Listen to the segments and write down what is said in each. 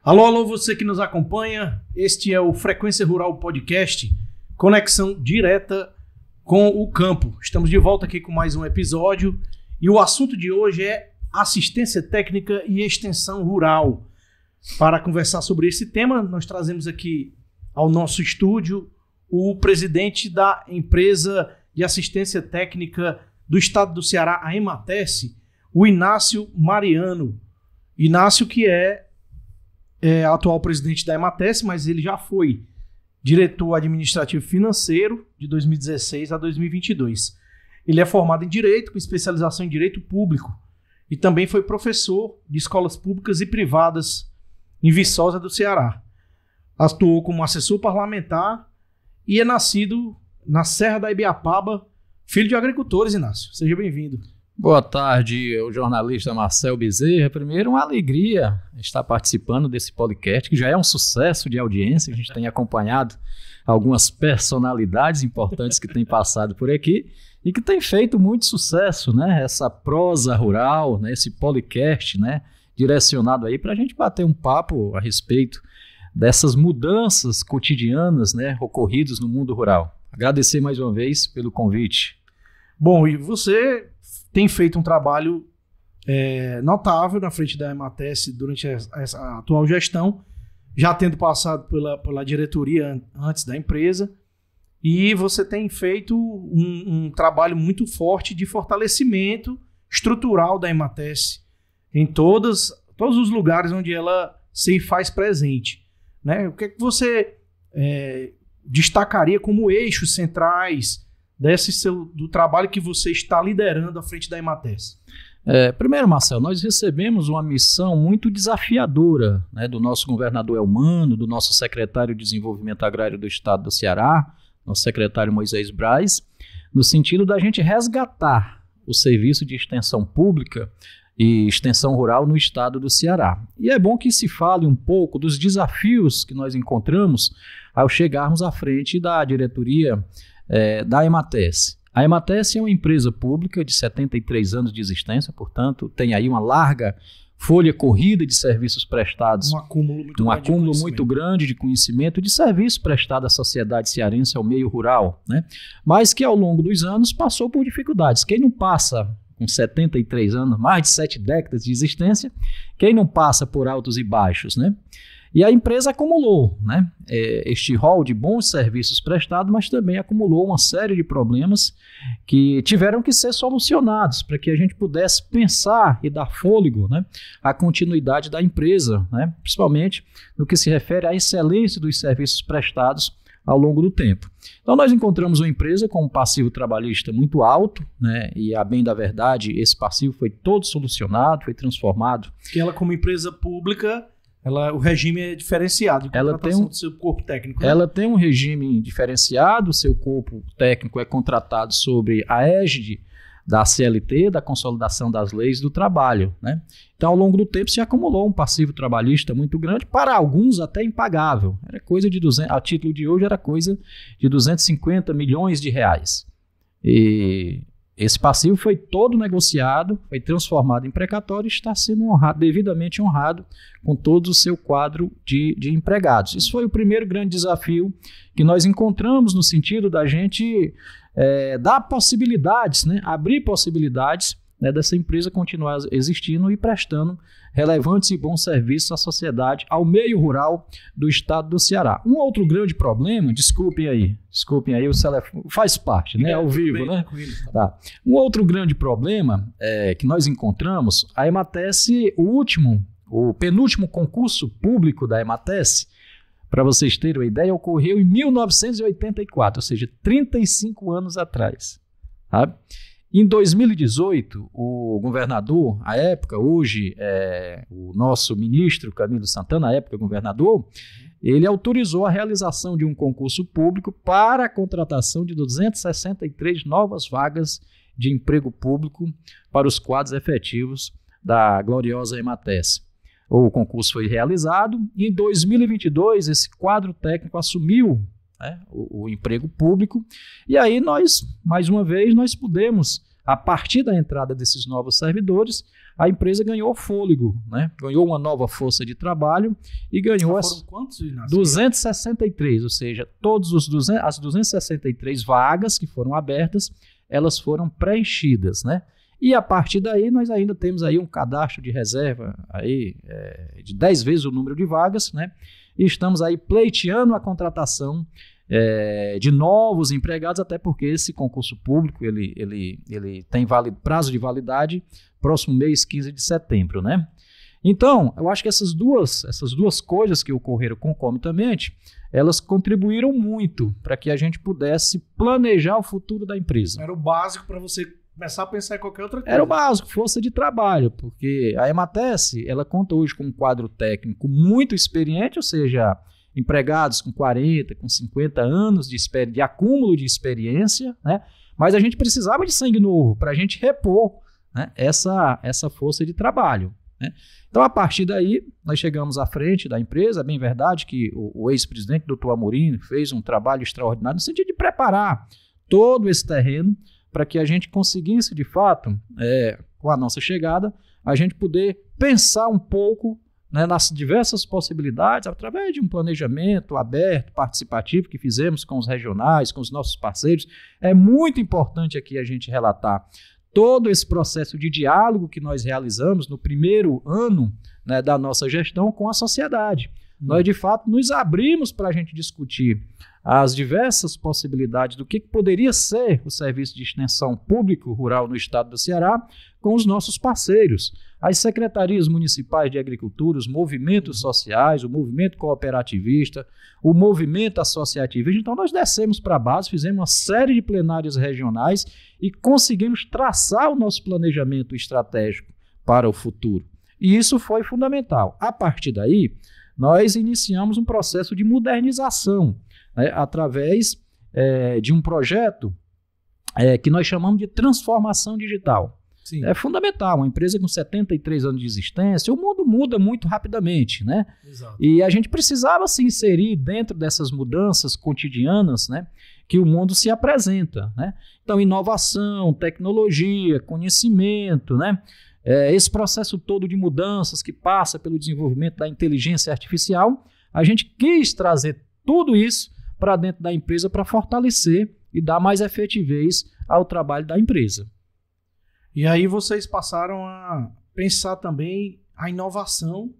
Alô, alô, você que nos acompanha. Este é o Frequência Rural Podcast, conexão direta com o campo. Estamos de volta aqui com mais um episódio e o assunto de hoje é assistência técnica e extensão rural. Para conversar sobre esse tema, nós trazemos aqui ao nosso estúdio o presidente da empresa de assistência técnica do estado do Ceará, a Emates, o Inácio Mariano. Inácio, que é atual presidente da Emates, mas ele já foi diretor administrativo financeiro de 2016 a 2022. Ele é formado em Direito, com especialização em Direito Público, e também foi professor de escolas públicas e privadas em Viçosa do Ceará. Atuou como assessor parlamentar e é nascido na Serra da Ibiapaba, filho de agricultores, Inácio. Seja bem-vindo. Boa tarde, o jornalista Marcel Bezerra. Primeiro, uma alegria estar participando desse podcast, que já é um sucesso de audiência. A gente tem acompanhado algumas personalidades importantes que têm passado por aqui e que tem feito muito sucesso, né? Essa prosa rural, né? Esse podcast, né? Direcionado aí para a gente bater um papo a respeito dessas mudanças cotidianas, né? Ocorridas no mundo rural. Agradecer mais uma vez pelo convite. Bom, e você tem feito um trabalho notável na frente da Emates durante essa atual gestão, já tendo passado pela diretoria antes da empresa, e você tem feito um trabalho muito forte de fortalecimento estrutural da Emates em todos os lugares onde ela se faz presente, né? O que é que você destacaria como eixos centrais do trabalho que você está liderando à frente da Emates? Primeiro, Marcelo, nós recebemos uma missão muito desafiadora, né, do nosso governador Elmano, do nosso secretário de Desenvolvimento Agrário do Estado do Ceará, nosso secretário Moisés Braz, no sentido da gente resgatar o serviço de extensão pública e extensão rural no estado do Ceará. E é bom que se fale um pouco dos desafios que nós encontramos ao chegarmos à frente da diretoria da Emates. A Emates é uma empresa pública de 73 anos de existência, portanto, tem aí uma larga folha corrida de serviços prestados. Um acúmulo muito grande de conhecimento de serviços prestados à sociedade cearense, ao meio rural, né? Mas que ao longo dos anos passou por dificuldades. Quem não passa com 73 anos, mais de 7 décadas de existência, quem não passa por altos e baixos, né? E a empresa acumulou, né, este rol de bons serviços prestados, mas também acumulou uma série de problemas que tiveram que ser solucionados para que a gente pudesse pensar e dar fôlego, né, à continuidade da empresa, né, principalmente no que se refere à excelência dos serviços prestados ao longo do tempo. Então nós encontramos uma empresa com um passivo trabalhista muito alto, né, e a bem da verdade esse passivo foi todo solucionado, foi transformado. Que ela, como empresa pública, o regime é diferenciado de contratação do seu corpo técnico, né? Ela tem um regime diferenciado, o seu corpo técnico é contratado sobre a égide da CLT, da Consolidação das Leis do Trabalho, né? Então, ao longo do tempo, se acumulou um passivo trabalhista muito grande, para alguns até impagável. Era coisa de a título de hoje, era coisa de 250 milhões de reais. E esse passivo foi todo negociado, foi transformado em precatório e está sendo devidamente honrado com todo o seu quadro de empregados. Isso foi o primeiro grande desafio que nós encontramos no sentido da gente dar possibilidades, né, abrir possibilidades, né, dessa empresa continuar existindo e prestando relevantes e bons serviços à sociedade, ao meio rural do estado do Ceará. Um outro grande problema, desculpem aí, o telefone faz parte, né, ao vivo, né? Tá. Um outro grande problema que nós encontramos, a Emates, o penúltimo concurso público da Emates, para vocês terem uma ideia, ocorreu em 1984, ou seja, 35 anos atrás, sabe? Em 2018, o governador, à época, hoje o nosso ministro Camilo Santana, à época governador, ele autorizou a realização de um concurso público para a contratação de 263 novas vagas de emprego público para os quadros efetivos da gloriosa Emates. O concurso foi realizado e em 2022 esse quadro técnico assumiu, né, o emprego público, e aí nós, mais uma vez, nós pudemos a partir da entrada desses novos servidores, a empresa ganhou fôlego, né? Ganhou uma nova força de trabalho e ganhou Foram quantos, Inácio? 263, ou seja, as 263 vagas que foram abertas, elas foram preenchidas, né? E a partir daí nós ainda temos aí um cadastro de reserva aí, de 10 vezes o número de vagas, né? E estamos aí pleiteando a contratação de novos empregados, até porque esse concurso público ele tem prazo de validade próximo mês 15 de setembro, né? Então, eu acho que essas duas coisas que ocorreram concomitantemente, elas contribuíram muito para que a gente pudesse planejar o futuro da empresa. Era o básico para você começar a pensar em qualquer outra coisa. Era o básico, força de trabalho, porque a Emates, ela conta hoje com um quadro técnico muito experiente, ou seja, empregados com 40, com 50 anos de acúmulo de experiência, né? Mas a gente precisava de sangue novo para a gente repor, né, essa força de trabalho, né? Então, a partir daí, nós chegamos à frente da empresa. É bem verdade que o ex-presidente, Dr. Amorim, fez um trabalho extraordinário no sentido de preparar todo esse terreno para que a gente conseguisse, de fato, com a nossa chegada, a gente poder pensar um pouco, né, nas diversas possibilidades, através de um planejamento aberto, participativo, que fizemos com os regionais, com os nossos parceiros. É muito importante aqui a gente relatar todo esse processo de diálogo que nós realizamos no primeiro ano, né, da nossa gestão com a sociedade. Nós, de fato, nos abrimos para a gente discutir as diversas possibilidades do que poderia ser o serviço de extensão público rural no estado do Ceará com os nossos parceiros, as secretarias municipais de agricultura, os movimentos sociais, o movimento cooperativista, o movimento associativista. Então, nós descemos para a base, fizemos uma série de plenárias regionais e conseguimos traçar o nosso planejamento estratégico para o futuro. E isso foi fundamental. A partir daí, nós iniciamos um processo de modernização, né, através de um projeto que nós chamamos de transformação digital. Sim. É fundamental, uma empresa com 73 anos de existência, o mundo muda muito rapidamente, né? Exato. E a gente precisava se inserir dentro dessas mudanças cotidianas, né, que o mundo se apresenta, né? Então, inovação, tecnologia, conhecimento, né? Esse processo todo de mudanças que passa pelo desenvolvimento da inteligência artificial, a gente quis trazer tudo isso para dentro da empresa para fortalecer e dar mais efetivez ao trabalho da empresa. E aí vocês passaram a pensar também a inovação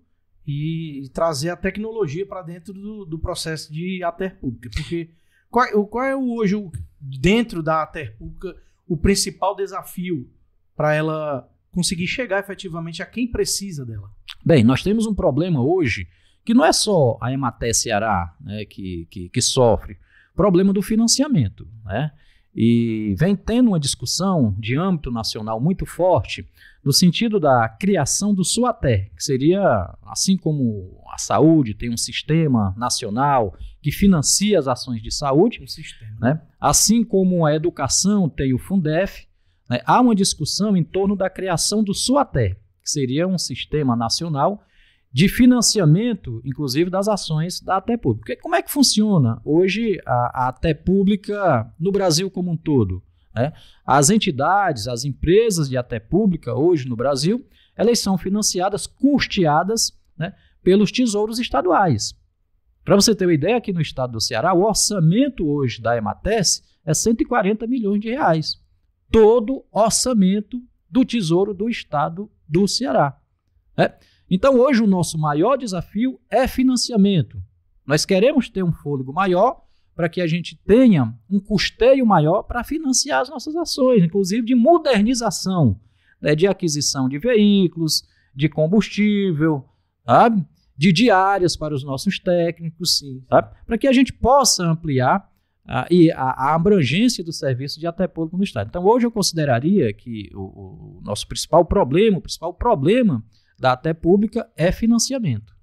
e trazer a tecnologia para dentro do processo de ATER Pública. Porque qual é hoje, dentro da ATER Pública, o principal desafio para ela conseguir chegar efetivamente a quem precisa dela? Bem, nós temos um problema hoje que não é só a Emates Ceará, né, que sofre, problema do financiamento, né? E vem tendo uma discussão de âmbito nacional muito forte no sentido da criação do SUATER, que seria, assim como a saúde tem um sistema nacional que financia as ações de saúde, né? Assim como a educação tem o Fundef, né? Há uma discussão em torno da criação do SUATER, que seria um sistema nacional de financiamento, inclusive, das ações da ATER Pública. Porque como é que funciona hoje a ATER Pública no Brasil como um todo, né? As entidades, as empresas de ATER Pública hoje no Brasil, elas são financiadas, custeadas, né, pelos tesouros estaduais. Para você ter uma ideia, aqui no estado do Ceará, o orçamento hoje da Emates é 140 milhões de reais. Todo orçamento do tesouro do estado do Ceará, né? Então, hoje, o nosso maior desafio é financiamento. Nós queremos ter um fôlego maior para que a gente tenha um custeio maior para financiar as nossas ações, inclusive de modernização, né, de aquisição de veículos, de combustível, sabe? De diárias para os nossos técnicos, sabe? Para que a gente possa ampliar a abrangência do serviço de ATER Público no estado. Então, hoje eu consideraria que o nosso principal problema da ATER Pública é financiamento.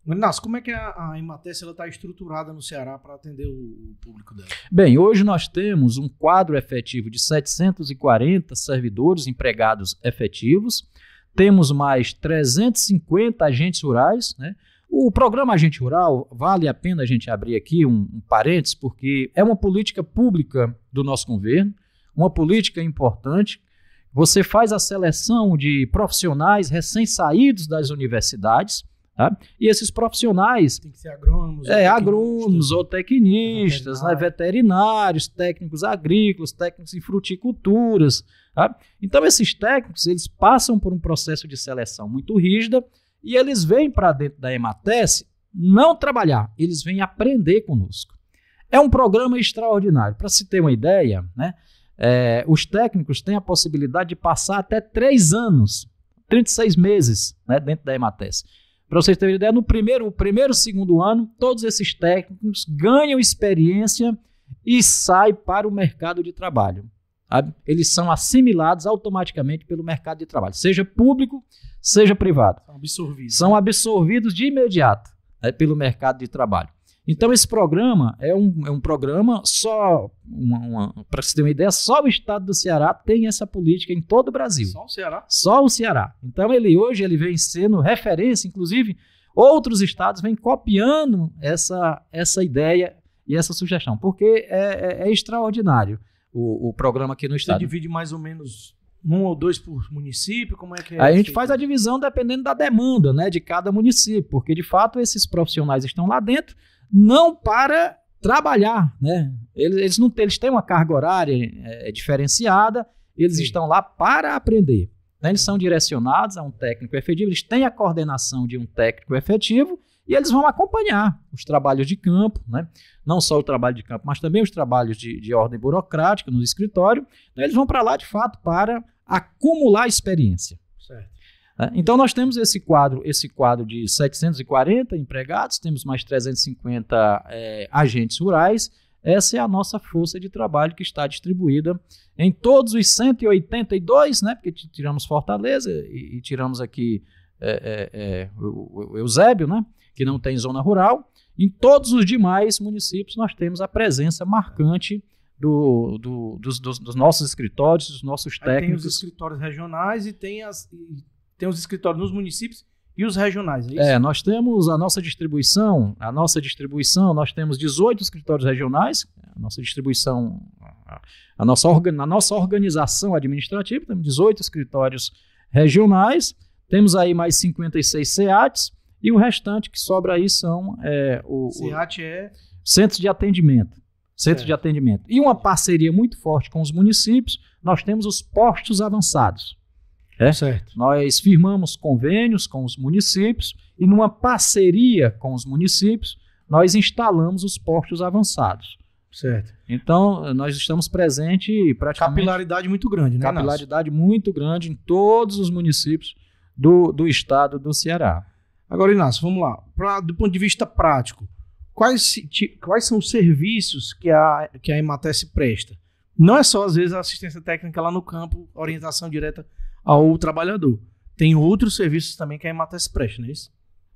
Inácio, como é que a Emates está estruturada no Ceará para atender o público dela? Bem, hoje nós temos um quadro efetivo de 740 servidores empregados efetivos, temos mais 350 agentes rurais, né? O programa Agente Rural, vale a pena a gente abrir aqui um parênteses, porque é uma política pública do nosso governo, uma política importante, você faz a seleção de profissionais recém-saídos das universidades, tá? E esses profissionais... Tem que ser agrônomos. Agrônomos ou tecnistas, veterinários, técnicos agrícolas, técnicos em fruticulturas. Tá? Então, esses técnicos, eles passam por um processo de seleção muito rígida e eles vêm para dentro da EMATES não trabalhar, eles vêm aprender conosco. É um programa extraordinário. Para se ter uma ideia, né, os técnicos têm a possibilidade de passar até 3 anos, 36 meses, né, dentro da EMATES. Para vocês terem uma ideia, no primeiro e segundo ano, todos esses técnicos ganham experiência e saem para o mercado de trabalho. Sabe? Eles são assimilados automaticamente pelo mercado de trabalho, seja público, seja privado. São absorvidos de imediato, né, pelo mercado de trabalho. Então, esse programa é um programa só, para você ter uma ideia, só o estado do Ceará tem essa política em todo o Brasil. Só o Ceará? Só o Ceará. Então, hoje ele vem sendo referência, inclusive outros estados vêm copiando essa ideia e essa sugestão, porque é extraordinário o programa aqui no estado. Você divide mais ou menos 1 ou 2 por município? Como é que é? A gente faz a divisão dependendo da demanda, né, de cada município, porque de fato esses profissionais estão lá dentro, não para trabalhar, né? Eles têm uma carga horária diferenciada, eles estão lá para aprender. Né? Eles são direcionados a um técnico efetivo, eles têm a coordenação de um técnico efetivo e eles vão acompanhar os trabalhos de campo, né? Não só o trabalho de campo, mas também os trabalhos de ordem burocrática no escritório. Né? Eles vão para lá, de fato, para acumular experiência. Certo. Então, nós temos esse quadro de 740 empregados, temos mais 350 agentes rurais. Essa é a nossa força de trabalho que está distribuída em todos os 182, né, porque tiramos Fortaleza e tiramos aqui o Eusébio, né, que não tem zona rural. Em todos os demais municípios nós temos a presença marcante dos nossos escritórios, dos nossos técnicos. Tem os escritórios regionais e tem os escritórios nos municípios e os regionais, é isso? Nós temos a nossa distribuição, nós temos 18 escritórios regionais, a nossa organização administrativa, temos 18 escritórios regionais, temos aí mais 56 SEATs e o restante que sobra aí são SEAT é? Centros de atendimento. Centro de atendimento. E uma parceria muito forte com os municípios, nós temos os postos avançados. Certo. Nós firmamos convênios com os municípios e numa parceria com os municípios, nós instalamos os postos avançados. Certo. Então, nós estamos presentes praticamente... Capilaridade muito grande, né, Capilaridade muito grande em todos os municípios do estado do Ceará. Agora, Inácio, vamos lá. Do ponto de vista prático, quais são os serviços que a EMATES presta? Não é só, às vezes, a assistência técnica lá no campo, orientação direta ao trabalhador. Tem outros serviços também que a EMATES presta, não é isso?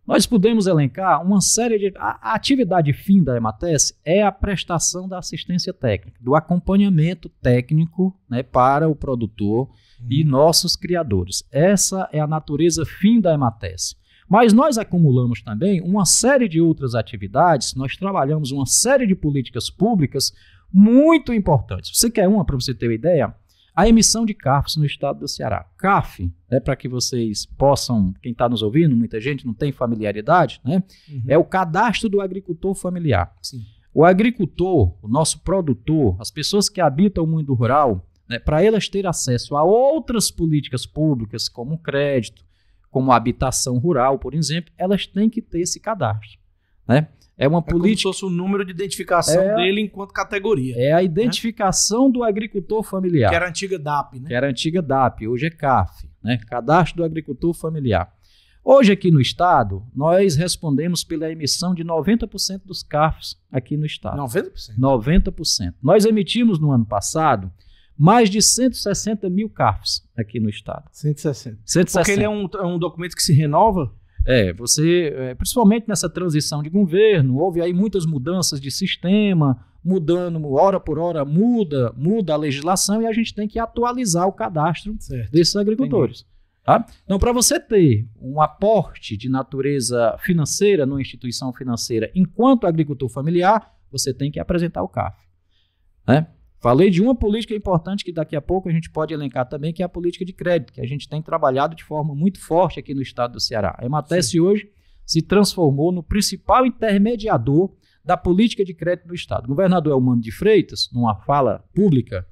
Nós podemos elencar uma série de... A atividade fim da EMATES é a prestação da assistência técnica, do acompanhamento técnico, né, para o produtor e nossos criadores. Essa é a natureza fim da EMATES. Mas nós acumulamos também uma série de outras atividades, nós trabalhamos uma série de políticas públicas muito importantes. Você quer uma, para você ter uma ideia? A emissão de CAFs no estado do Ceará. CAF, para que vocês possam, quem está nos ouvindo, muita gente não tem familiaridade, né? É o cadastro do agricultor familiar. Sim. O agricultor, o nosso produtor, as pessoas que habitam o mundo rural, né, para elas terem acesso a outras políticas públicas, como o crédito, como a habitação rural, por exemplo, elas têm que ter esse cadastro, né? É uma política... como se fosse o número de identificação dele enquanto categoria. É a identificação do agricultor familiar. Que era a antiga DAP, né? Que era a antiga DAP, hoje é CAF, né? Cadastro do Agricultor Familiar. Hoje aqui no estado, nós respondemos pela emissão de 90% dos CAFs aqui no estado. 90%? 90%. Nós emitimos no ano passado mais de 160 mil CAFs aqui no estado. 160. 160. Porque ele é um documento que se renova? Principalmente nessa transição de governo, houve aí muitas mudanças de sistema, mudando, hora por hora muda a legislação e a gente tem que atualizar o cadastro desses agricultores. Tá? Então, para você ter um aporte de natureza financeira numa instituição financeira enquanto agricultor familiar, você tem que apresentar o CAF. Né? Falei de uma política importante que daqui a pouco a gente pode elencar também, que é a política de crédito, que a gente tem trabalhado de forma muito forte aqui no estado do Ceará. A EMATESP hoje se transformou no principal intermediador da política de crédito do estado. O governador Elmano de Freitas, numa fala pública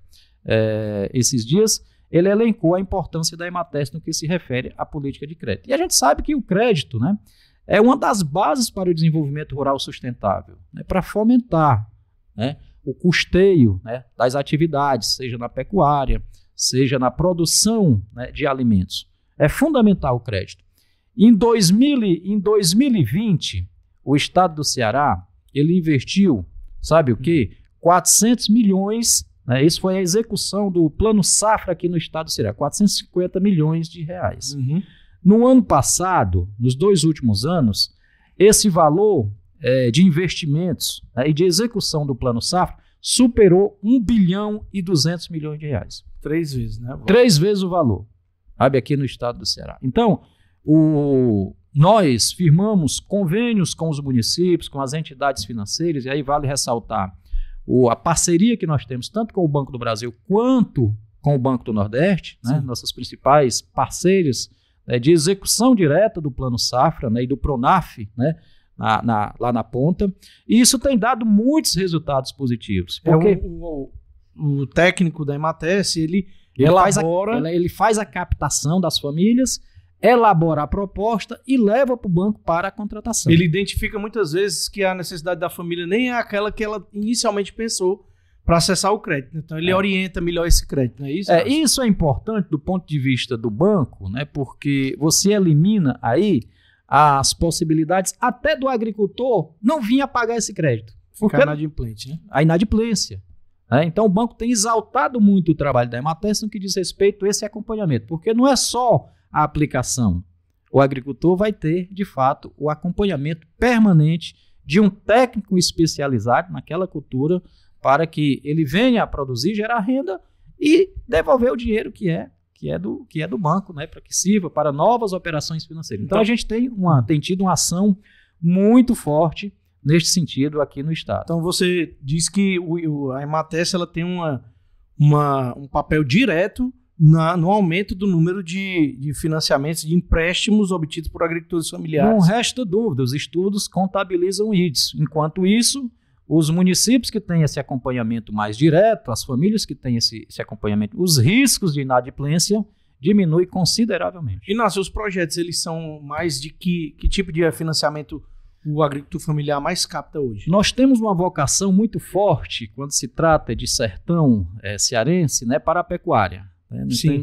esses dias, ele elencou a importância da EMATESP no que se refere à política de crédito. E a gente sabe que o crédito, né, é uma das bases para o desenvolvimento rural sustentável, né, para fomentar, né, o custeio, né, das atividades, seja na pecuária, seja na produção, né, de alimentos. É fundamental o crédito. Em 2020, o estado do Ceará, ele investiu, sabe o quê? 400 milhões, né, isso foi a execução do Plano Safra aqui no estado do Ceará, 450 milhões de reais. Uhum. No ano passado, nos 2 últimos anos, esse valor de investimentos, né, e de execução do Plano Safra superou 1 bilhão e 200 milhões de reais. 3 vezes, né? 3 vezes o valor, sabe, aqui no estado do Ceará. Então, nós firmamos convênios com os municípios, com as entidades financeiras, e aí vale ressaltar a parceria que nós temos tanto com o Banco do Brasil quanto com o Banco do Nordeste, né, nossas principais parceiras, né, de execução direta do Plano Safra, né, e do Pronaf, né, lá na ponta, e isso tem dado muitos resultados positivos. Porque o técnico da EMATESP, ele faz a captação das famílias, elabora a proposta e leva para o banco para a contratação. Ele identifica muitas vezes que a necessidade da família nem é aquela que ela inicialmente pensou para acessar o crédito. Então ele orienta melhor esse crédito, não é isso? Isso é importante do ponto de vista do banco, né? Porque você elimina aí as possibilidades até do agricultor não vir a pagar esse crédito. Ficar inadimplente, né? A inadimplência. Então o banco tem exaltado muito o trabalho da EMATESP no que diz respeito a esse acompanhamento, porque não é só a aplicação. O agricultor vai ter, de fato, o acompanhamento permanente de um técnico especializado naquela cultura para que ele venha a produzir, gerar renda e devolver o dinheiro que é do banco, né, para que sirva para novas operações financeiras. Então a gente tem tido uma ação muito forte neste sentido aqui no estado. Então você diz que a EMATESP ela tem um papel direto no aumento do número de financiamentos, de empréstimos obtidos por agricultores familiares. Não resta dúvida, os estudos contabilizam isso. Enquanto isso, os municípios que têm esse acompanhamento mais direto, as famílias que têm esse acompanhamento, os riscos de inadimplência diminuem consideravelmente. Inácio, os projetos, eles são mais de que tipo de financiamento o agricultor familiar mais capta hoje? Nós temos uma vocação muito forte, quando se trata de sertão cearense, né, para a pecuária.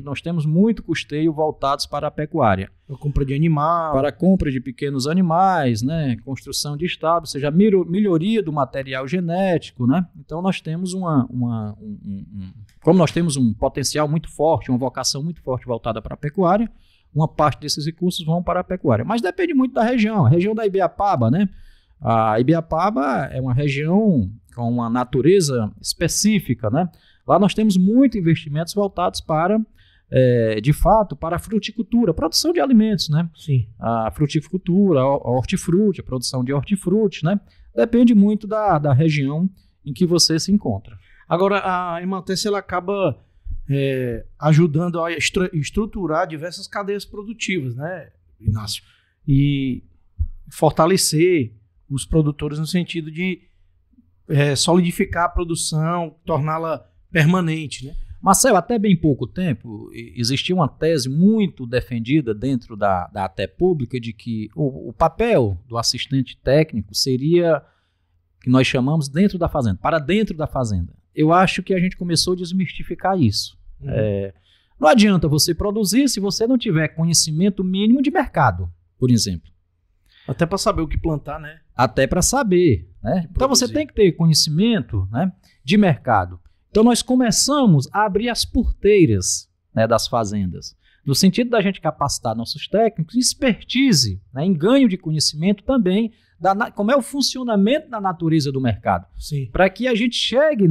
Nós temos muito custeio voltados para a pecuária. Para a compra de animal. Para a compra de pequenos animais, né? Construção de estábulos, ou seja, melhoria do material genético, né? Então nós temos como nós temos um potencial muito forte, uma vocação muito forte voltada para a pecuária, uma parte desses recursos vão para a pecuária. Mas depende muito da região. A região da Ibiapaba, né? A Ibiapaba é uma região com uma natureza específica, né? Lá nós temos muitos investimentos voltados para, de fato, para a fruticultura, produção de alimentos, né? Sim. A fruticultura, a hortifruti, a produção de hortifruti, né? Depende muito da região em que você se encontra. Agora, a EMATESP ela acaba ajudando a estruturar diversas cadeias produtivas, né, Inácio? E fortalecer os produtores no sentido de solidificar a produção, torná-la permanente, né? Marcelo, até bem pouco tempo, existia uma tese muito defendida dentro da ATE pública de que o papel do assistente técnico seria, que nós chamamos, dentro da fazenda, para dentro da fazenda. Eu acho que a gente começou a desmistificar isso. Não adianta você produzir se você não tiver conhecimento mínimo de mercado, por exemplo. Até para saber o que plantar, né? Até para saber, né? Então você tem que ter conhecimento, né, de mercado. Então nós começamos a abrir as porteiras, né, das fazendas, no sentido da gente capacitar nossos técnicos, expertise, né, em ganho de conhecimento também, como é o funcionamento da natureza do mercado. Para que a gente chegue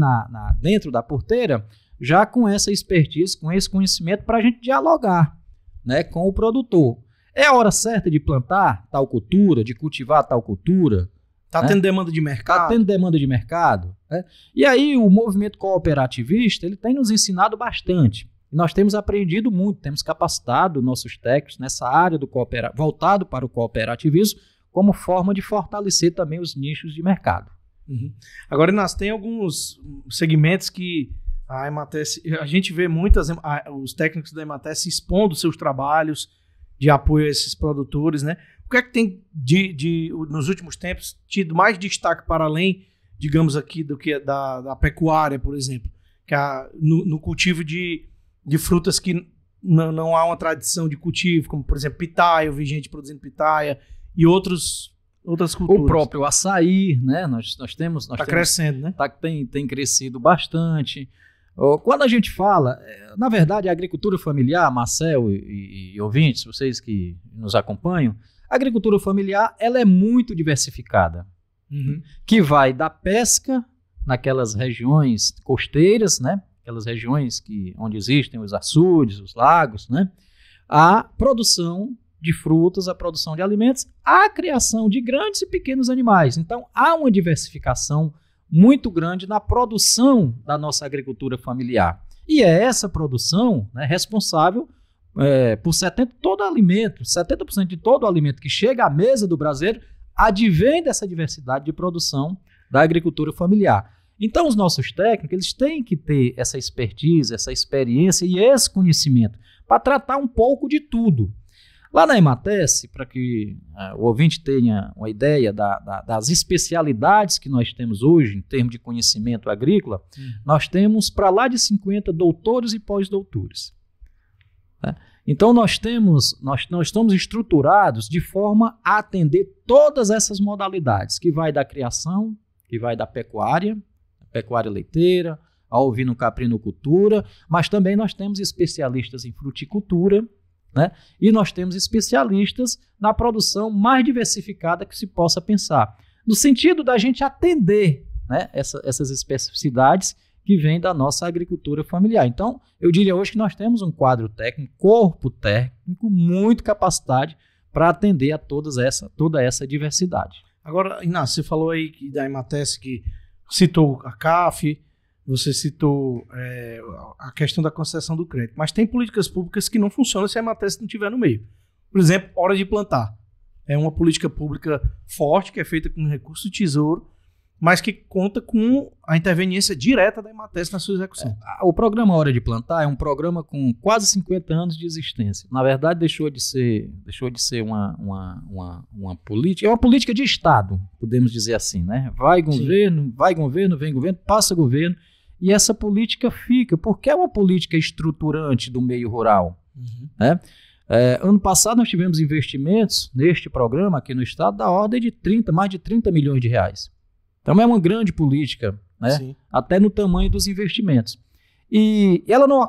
dentro da porteira já com essa expertise, com esse conhecimento, para a gente dialogar, né, com o produtor. É a hora certa de plantar tal cultura, de cultivar tal cultura? Está tendo demanda de mercado. Está tendo demanda de mercado. Né? E aí o movimento cooperativista ele tem nos ensinado bastante. Nós temos aprendido muito, temos capacitado nossos técnicos nessa área do voltado para o cooperativismo como forma de fortalecer também os nichos de mercado. Uhum. Agora, Inácio, tem alguns segmentos que a Emates, a gente vê os técnicos da Emates expondo seus trabalhos de apoio a esses produtores, né? O que é que tem nos últimos tempos tido mais destaque para além, digamos aqui, do que da pecuária, por exemplo, que no cultivo de frutas que não há uma tradição de cultivo, como, por exemplo, pitaia, eu vi gente produzindo pitaia e outras culturas. O próprio açaí, né? Nós temos... Está crescendo, né? Tem crescido bastante. Quando a gente fala, na verdade, a agricultura familiar, Marcel e ouvintes, vocês que nos acompanham, a agricultura familiar ela é muito diversificada, que vai da pesca naquelas regiões costeiras, né? Aquelas regiões onde existem os açudes, os lagos, né? A produção de frutas, a produção de alimentos, a criação de grandes e pequenos animais. Então, há uma diversificação muito grande na produção da nossa agricultura familiar. E é essa produção, né, responsável por 70% de todo o alimento que chega à mesa do brasileiro advém dessa diversidade de produção da agricultura familiar. Então, os nossos técnicos eles têm que ter essa expertise, essa experiência e esse conhecimento para tratar um pouco de tudo. Lá na Emates, para que o ouvinte tenha uma ideia das especialidades que nós temos hoje em termos de conhecimento agrícola, nós temos para lá de 50 doutores e pós-doutores. Né? Então nós estamos estruturados de forma a atender todas essas modalidades, que vai da criação, que vai da pecuária leiteira, a ovino-caprinocultura, mas também nós temos especialistas em fruticultura, né? E nós temos especialistas na produção mais diversificada que se possa pensar, no sentido da gente atender, né, essas especificidades que vêm da nossa agricultura familiar. Então, eu diria hoje que nós temos um quadro técnico, corpo técnico muito capacitado para atender a toda essa diversidade. Agora, Inácio, você falou aí da Emates que citou a CAF, você citou a questão da concessão do crédito, mas tem políticas públicas que não funcionam se a Emates não estiver no meio. Por exemplo, hora de plantar. É uma política pública forte, que é feita com recurso do Tesouro, mas que conta com a interveniência direta da Emates na sua execução. O programa Hora de Plantar é um programa com quase 50 anos de existência. Na verdade, deixou de ser uma política, é uma política de Estado, podemos dizer assim, né? Vai governo, vem governo, passa governo, e essa política fica, porque é uma política estruturante do meio rural. Né? Ano passado nós tivemos investimentos neste programa aqui no estado da ordem de mais de 30 milhões de reais. Então é uma grande política, né? Até no tamanho dos investimentos. E ela não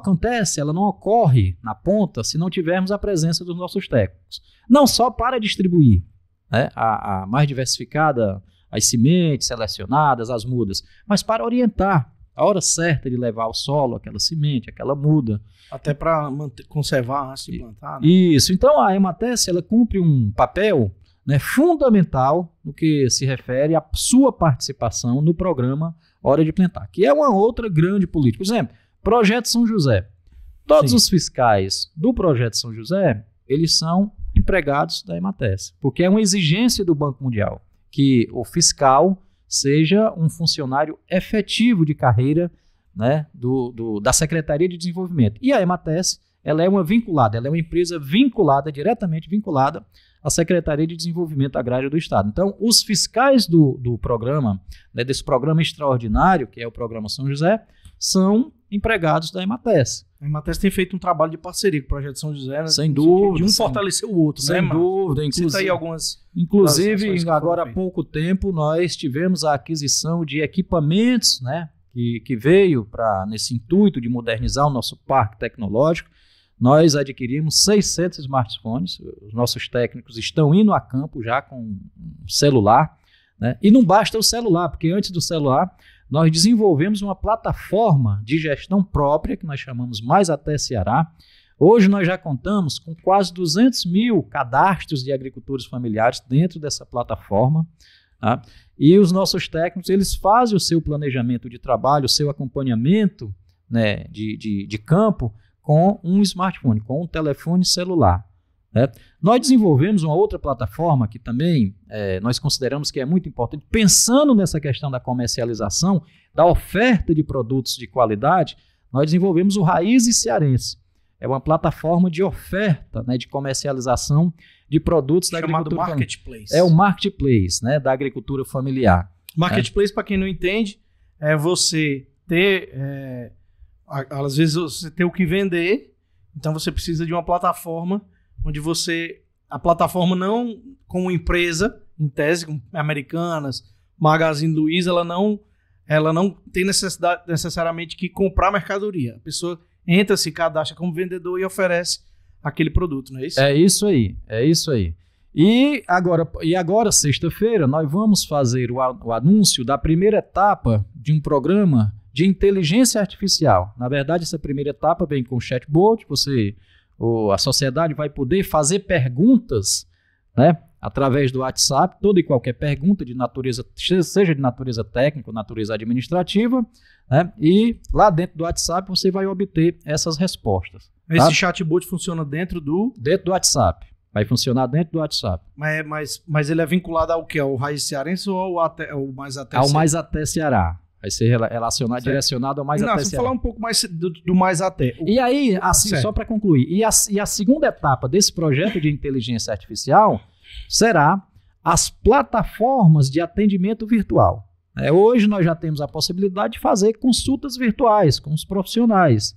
ocorre na ponta se não tivermos a presença dos nossos técnicos. Não só para distribuir, né, a mais diversificada, as sementes selecionadas, as mudas, mas para orientar a hora certa de levar ao solo aquela semente, aquela muda. Até para conservar antes de plantar. Né? Isso. Então a Emates ela cumpre um papel, né, fundamental no que se refere à sua participação no programa Hora de Plantar, que é uma outra grande política. Por exemplo, Projeto São José. Todos os fiscais do Projeto São José, eles são empregados da Emates, porque é uma exigência do Banco Mundial que o fiscal seja um funcionário efetivo de carreira, né, da Secretaria de Desenvolvimento. E a Emates, ela é uma empresa diretamente vinculada à Secretaria de Desenvolvimento Agrário do Estado. Então, os fiscais do programa, né, desse programa extraordinário, que é o Programa São José, são empregados da Emates. A Emates tem feito um trabalho de parceria com o Projeto São José, né? Sem dúvida. De um fortalecer o outro, sem dúvida. Cita aí algumas. Inclusive, agora há pouco tempo, nós tivemos a aquisição de equipamentos, né, que veio nesse intuito de modernizar o nosso parque tecnológico. Nós adquirimos 600 smartphones, os nossos técnicos estão indo a campo já com um celular, né? E não basta o celular, porque antes do celular nós desenvolvemos uma plataforma de gestão própria, que nós chamamos Mais Até Ceará. Hoje nós já contamos com quase 200 mil cadastros de agricultores familiares dentro dessa plataforma. Tá? E os nossos técnicos, eles fazem o seu planejamento de trabalho, o seu acompanhamento, né, de campo com um smartphone, com um telefone celular. Né? Nós desenvolvemos uma outra plataforma que também nós consideramos que é muito importante, pensando nessa questão da comercialização, da oferta de produtos de qualidade. Nós desenvolvemos o Raízes Cearense. É uma plataforma de oferta, né, de comercialização de produtos da agricultura. Chamado Marketplace. É o Marketplace, né, da agricultura familiar. Marketplace, para quem não entende, é você ter, às vezes você tem o que vender, então você precisa de uma plataforma onde a plataforma não, como empresa, em tese, como Americanas, Magazine Luiza, ela não tem necessidade necessariamente que comprar mercadoria. A pessoa entra, se cadastra como vendedor e oferece aquele produto, não é isso? É isso aí. E agora sexta-feira, nós vamos fazer o anúncio da primeira etapa de um programa de inteligência artificial. Na verdade, essa primeira etapa vem com o chatbot, a sociedade vai poder fazer perguntas, né, através do WhatsApp, toda e qualquer pergunta de natureza, seja de natureza técnica ou natureza administrativa, né, e lá dentro do WhatsApp você vai obter essas respostas. Esse chatbot funciona dentro do WhatsApp. Vai funcionar dentro do WhatsApp. Mas ele é vinculado ao quê? Ao Raízes Cearense ou ao Mais Até Ceará? Ao Mais Até Ceará. Vai ser relacionado, direcionado ao Mais Até Ceará. Vamos falar um pouco mais do Mais Até. E aí, assim, só para concluir, e a segunda etapa desse projeto de inteligência artificial será as plataformas de atendimento virtual. Hoje nós já temos a possibilidade de fazer consultas virtuais com os profissionais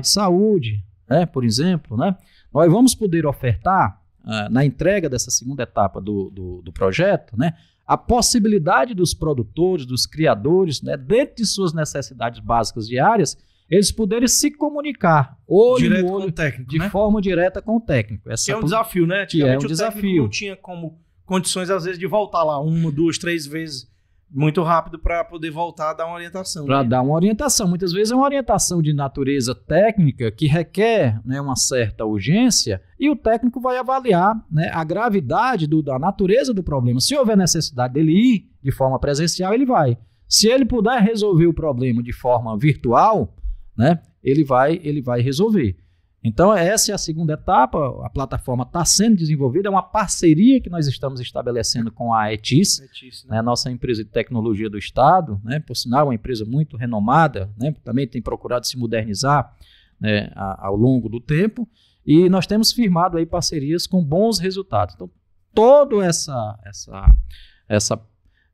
de saúde, né, por exemplo, né? Nós vamos poder ofertar, na entrega dessa segunda etapa do projeto, né, a possibilidade dos produtores, dos criadores, né, dentro de suas necessidades básicas diárias, eles poderem se comunicar olho no olho, de forma direta com o técnico. Que é um desafio, né? Que é um desafio. Não tinha como condições, às vezes, de voltar lá 1, 2, 3 vezes muito rápido para poder voltar a dar uma orientação. Para dar uma orientação. Muitas vezes é uma orientação de natureza técnica que requer, né, uma certa urgência, e o técnico vai avaliar, né, a gravidade da natureza do problema. Se houver necessidade dele ir de forma presencial, ele vai. Se ele puder resolver o problema de forma virtual, né, ele vai resolver. Então, essa é a segunda etapa. A plataforma está sendo desenvolvida, é uma parceria que nós estamos estabelecendo com a ETIS, né, nossa empresa de tecnologia do Estado, né, por sinal, uma empresa muito renomada, né, também tem procurado se modernizar, né, ao longo do tempo, e nós temos firmado aí parcerias com bons resultados. Então, todas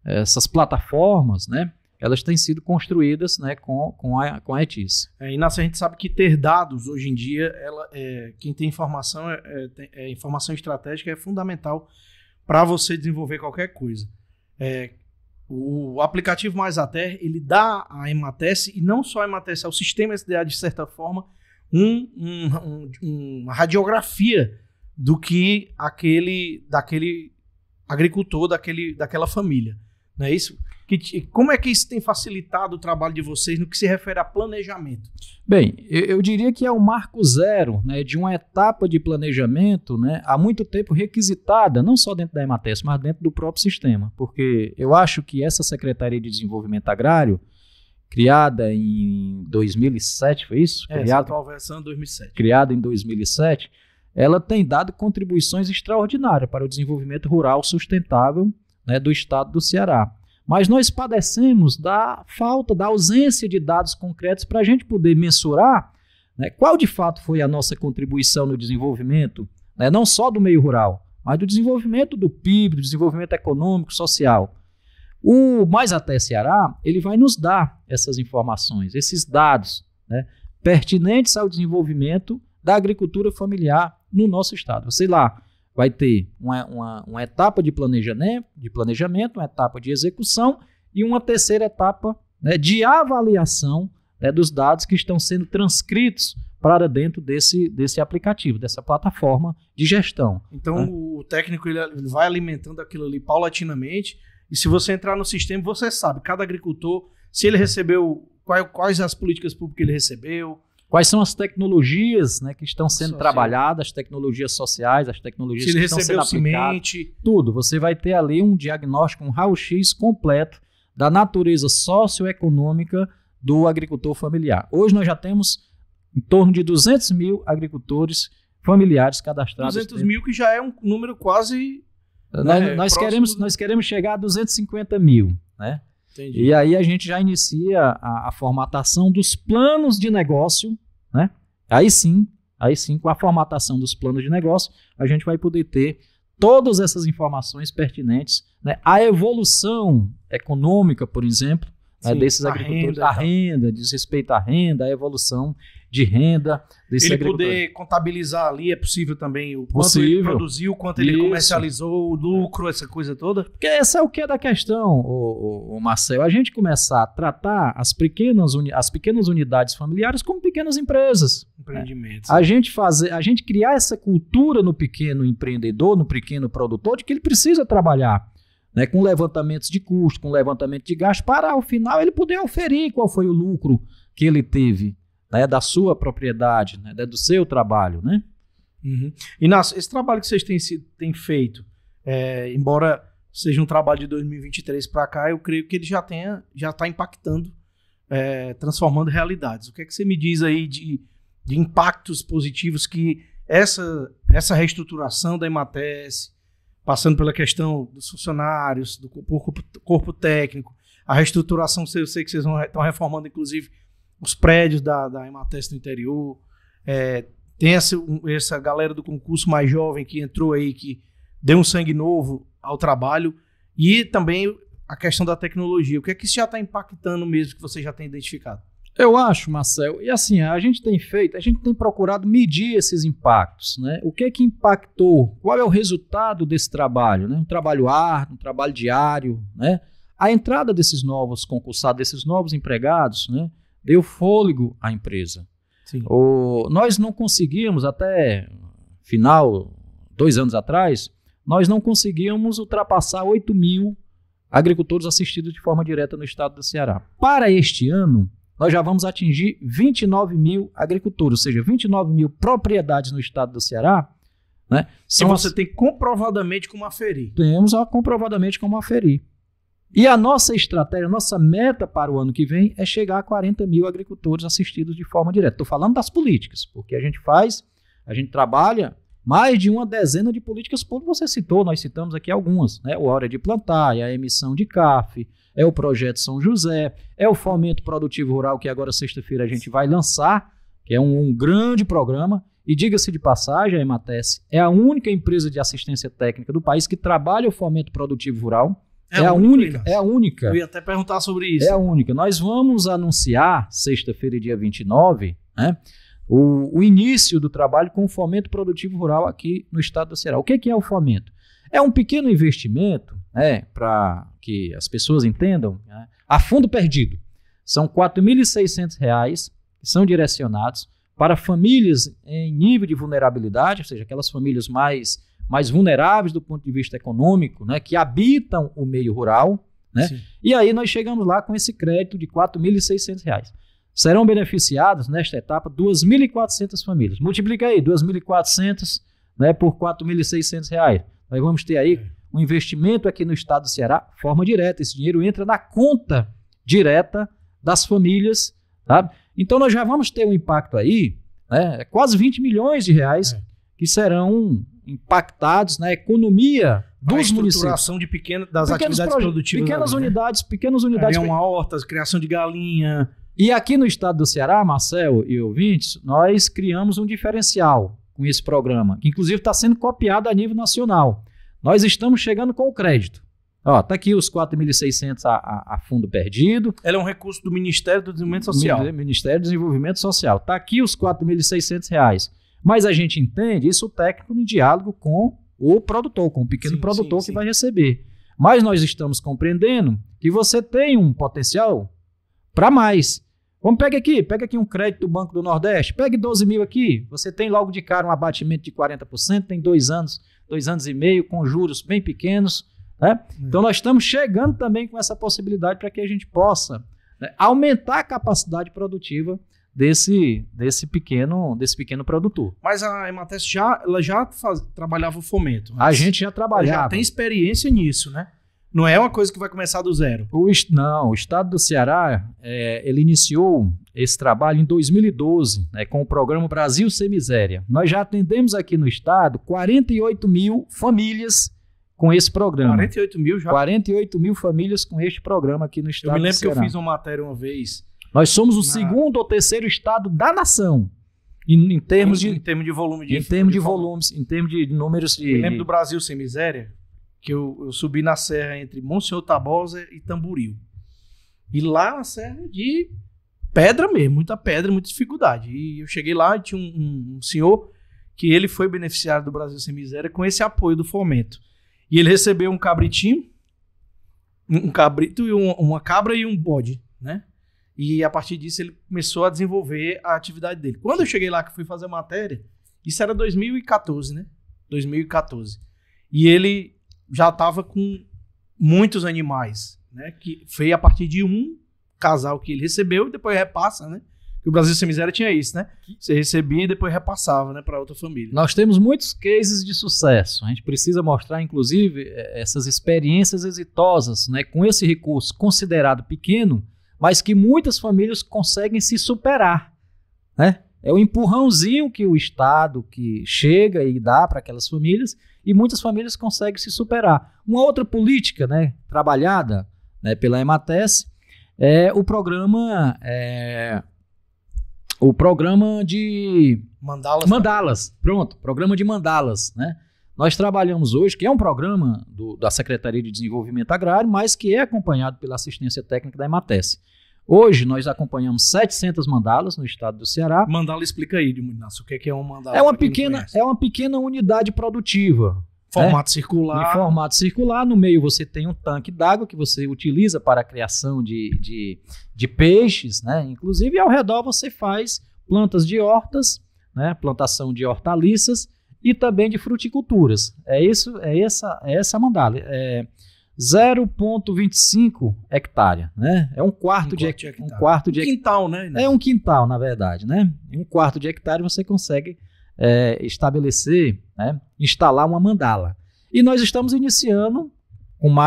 essas plataformas, né, elas têm sido construídas, né, com a ETIS. Inácio, a gente sabe que ter dados hoje em dia, quem tem informação, informação estratégica é fundamental para você desenvolver qualquer coisa. O aplicativo Mais Até, ele dá à Emates, e não só a Emates, ao sistema SDA, de certa forma, uma radiografia do que daquele agricultor, daquela família. Não é isso? Como é que isso tem facilitado o trabalho de vocês no que se refere a planejamento? Bem, eu diria que é o marco zero, né, de uma etapa de planejamento, né, há muito tempo requisitada, não só dentro da Emates, mas dentro do próprio sistema. Porque eu acho que essa Secretaria de Desenvolvimento Agrário, criada em 2007, foi isso? Essa atual versão de 2007. Criada em 2007, ela tem dado contribuições extraordinárias para o desenvolvimento rural sustentável, né, do estado do Ceará. Mas nós padecemos da ausência de dados concretos para a gente poder mensurar, né, qual de fato foi a nossa contribuição no desenvolvimento, né, não só do meio rural, mas do desenvolvimento do PIB, do desenvolvimento econômico, social. O Mais Até Ceará, ele vai nos dar essas informações, esses dados, né, pertinentes ao desenvolvimento da agricultura familiar no nosso estado. Sei lá, vai ter uma etapa de planejamento, uma etapa de execução e uma terceira etapa, né, de avaliação, né, dos dados que estão sendo transcritos para dentro desse aplicativo, dessa plataforma de gestão. Então, né, o técnico ele vai alimentando aquilo ali paulatinamente, e se você entrar no sistema, você sabe, cada agricultor, se ele recebeu, quais as políticas públicas ele recebeu, Quais são as tecnologias, né, que estão sendo trabalhadas, as tecnologias sociais, as tecnologias que estão sendo aplicadas. Tudo. Você vai ter ali um diagnóstico, um raio-x completo da natureza socioeconômica do agricultor familiar. Hoje nós já temos em torno de 200 mil agricultores familiares cadastrados. 200 mil que já é um número quase... Nós queremos chegar a 250 mil, né? Entendi. E aí a gente já inicia a formatação dos planos de negócio, né? Aí sim, com a formatação dos planos de negócio, a gente vai poder ter todas essas informações pertinentes, né? A evolução econômica, por exemplo, né, desses agricultores, a renda, diz respeito à renda, a evolução de renda desses agricultores. Ele poder contabilizar ali, é possível também o quanto ele produziu, o quanto ele comercializou, o lucro, essa coisa toda? Porque essa é o que é da questão, o Marcel, a gente começar a tratar as pequenas unidades familiares como pequenas empresas. Empreendimentos. A gente criar essa cultura no pequeno empreendedor, no pequeno produtor, de que ele precisa trabalhar, né, com levantamentos de custo, com levantamento de gasto, para ao final ele poder oferir qual foi o lucro que ele teve, né, da sua propriedade, né, do seu trabalho, né? Uhum. Inácio, esse trabalho que vocês têm feito, embora seja um trabalho de 2023 para cá, eu creio que ele já está impactando, transformando realidades. O que é que você me diz aí de impactos positivos que essa reestruturação da EMATES, passando pela questão dos funcionários, do corpo técnico, a reestruturação, eu sei que vocês estão reformando, inclusive, os prédios da EMATES no interior, tem essa galera do concurso mais jovem que entrou aí, que deu um sangue novo ao trabalho, e também a questão da tecnologia. O que é que isso já está impactando mesmo, que você já tem identificado? Eu acho, Marcel, e assim, a gente tem procurado medir esses impactos, né? O que é que impactou? Qual é o resultado desse trabalho, né? Um trabalho árduo, um trabalho diário, né? A entrada desses novos concursados, desses novos empregados, né, deu fôlego à empresa. Sim. Nós não conseguimos, até final, 2 anos atrás, nós não conseguíamos ultrapassar 8 mil agricultores assistidos de forma direta no estado do Ceará. Para este ano, nós já vamos atingir 29 mil agricultores, ou seja, 29 mil propriedades no estado do Ceará, né? Que você tem comprovadamente como aferir. Temos comprovadamente como aferir. E a nossa estratégia, a nossa meta para o ano que vem é chegar a 40 mil agricultores assistidos de forma direta. Estou falando das políticas, porque a gente trabalha mais de uma dezena de políticas públicas. Você citou, nós citamos aqui algumas, né? O Hora de Plantar, a emissão de CAF, é o Projeto São José, é o Fomento Produtivo Rural, que agora sexta-feira a gente vai lançar, que é um grande programa. E diga-se de passagem, a EMATES é a única empresa de assistência técnica do país que trabalha o Fomento Produtivo Rural. É a única. Eu ia até perguntar sobre isso. É a única. Nós vamos anunciar, sexta-feira, dia 29, né, o início do trabalho com o Fomento Produtivo Rural aqui no estado do Ceará. O que é o fomento? É um pequeno investimento, né, para que as pessoas entendam, né, a fundo perdido. São R$ 4.600 que são direcionados para famílias em nível de vulnerabilidade, ou seja, aquelas famílias mais vulneráveis do ponto de vista econômico, né, que habitam o meio rural, né? E aí nós chegamos lá com esse crédito de R$ 4.600. Serão beneficiadas nesta etapa 2.400 famílias. Multiplica aí, 2.400, né, por R$ 4.600. Nós vamos ter aí um investimento aqui no estado do Ceará, forma direta. Esse dinheiro entra na conta direta das famílias, sabe? Então nós já vamos ter um impacto aí, né, quase 20 milhões de reais que serão impactados na economia dos municípios. Das atividades produtivas. Pequenas unidades. Uma horta, criação de galinha. E aqui no estado do Ceará, Marcel e ouvintes, nós criamos um diferencial com esse programa, que inclusive está sendo copiado a nível nacional. Nós estamos chegando com o crédito. Está aqui os 4.600 a fundo perdido. Ela é um recurso do Ministério do Desenvolvimento Social. Ministério do Desenvolvimento Social. Está aqui os R$ 4.600. Mas a gente entende isso técnico em diálogo com o produtor, com o pequeno produtor que vai receber. Mas nós estamos compreendendo que você tem um potencial para mais. Pega aqui um crédito do Banco do Nordeste, pegue 12 mil aqui, você tem logo de cara um abatimento de 40%, tem 2 anos e meio, com juros bem pequenos, né? Então nós estamos chegando também com essa possibilidade para que a gente possa, né, aumentar a capacidade produtiva desse pequeno produtor. Mas a Emates ela já trabalhava o fomento. A gente já trabalhava. Já tem experiência nisso, né? Não é uma coisa que vai começar do zero. Não, o Estado do Ceará, ele iniciou esse trabalho em 2012, né, com o programa Brasil Sem Miséria. Nós já atendemos aqui no Estado 48 mil famílias com esse programa. 48 mil já? 48 mil famílias com este programa aqui no Estado do Ceará. Eu me lembro que eu fiz uma matéria uma vez. Nós somos o segundo ou terceiro estado da nação. Em termos de volume em termos de volumes, em termos de números de... Eu me lembro do Brasil Sem Miséria, que eu subi na serra entre Monsenhor Tabosa e Tamboril. E lá na serra de pedra mesmo, muita pedra, muita dificuldade. E eu cheguei lá e tinha um senhor que ele foi beneficiário do Brasil Sem Miséria com esse apoio do fomento. E ele recebeu um cabritinho, um cabrito, uma cabra e um bode, né? E a partir disso ele começou a desenvolver a atividade dele. Quando eu cheguei lá, que fui fazer a matéria, isso era 2014, né? 2014. E ele já estava com muitos animais, né? Que foi a partir de um casal que ele recebeu e depois repassa, né? Que o Brasil Sem Miséria tinha isso, né? Você recebia e depois repassava, né, para outra família. Nós temos muitos cases de sucesso. A gente precisa mostrar, inclusive, essas experiências exitosas, né, com esse recurso considerado pequeno, mas que muitas famílias conseguem se superar, né? É o empurrãozinho que o Estado que chega e dá para aquelas famílias e muitas famílias conseguem se superar. Uma outra política, né, trabalhada, né, pela Emates é o programa de mandalas. Pronto, programa de mandalas, né? Nós trabalhamos hoje, que é um programa da Secretaria de Desenvolvimento Agrário, mas que é acompanhado pela assistência técnica da Emates. Hoje nós acompanhamos 700 mandalas no estado do Ceará. Mandala, explica aí, Inácio, o que é um mandala? É uma pequena unidade produtiva. Formato circular. Em formato circular, no meio você tem um tanque d'água que você utiliza para a criação de peixes, né? Inclusive ao redor você faz plantas de hortas, né? Plantação de hortaliças e também de fruticulturas. É essa mandala. 0,25 hectare, né? É um quarto de hectare. Quintal, né? É um quintal, na verdade, né? Em um quarto de hectare você consegue estabelecer, né? Instalar uma mandala. E nós estamos iniciando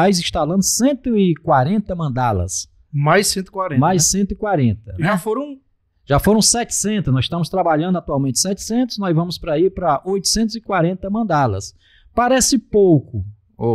instalando 140 mandalas. Mais 140. Mais né? 140. Já foram 700, nós estamos trabalhando atualmente 700, nós vamos para 840 mandalas. Parece pouco,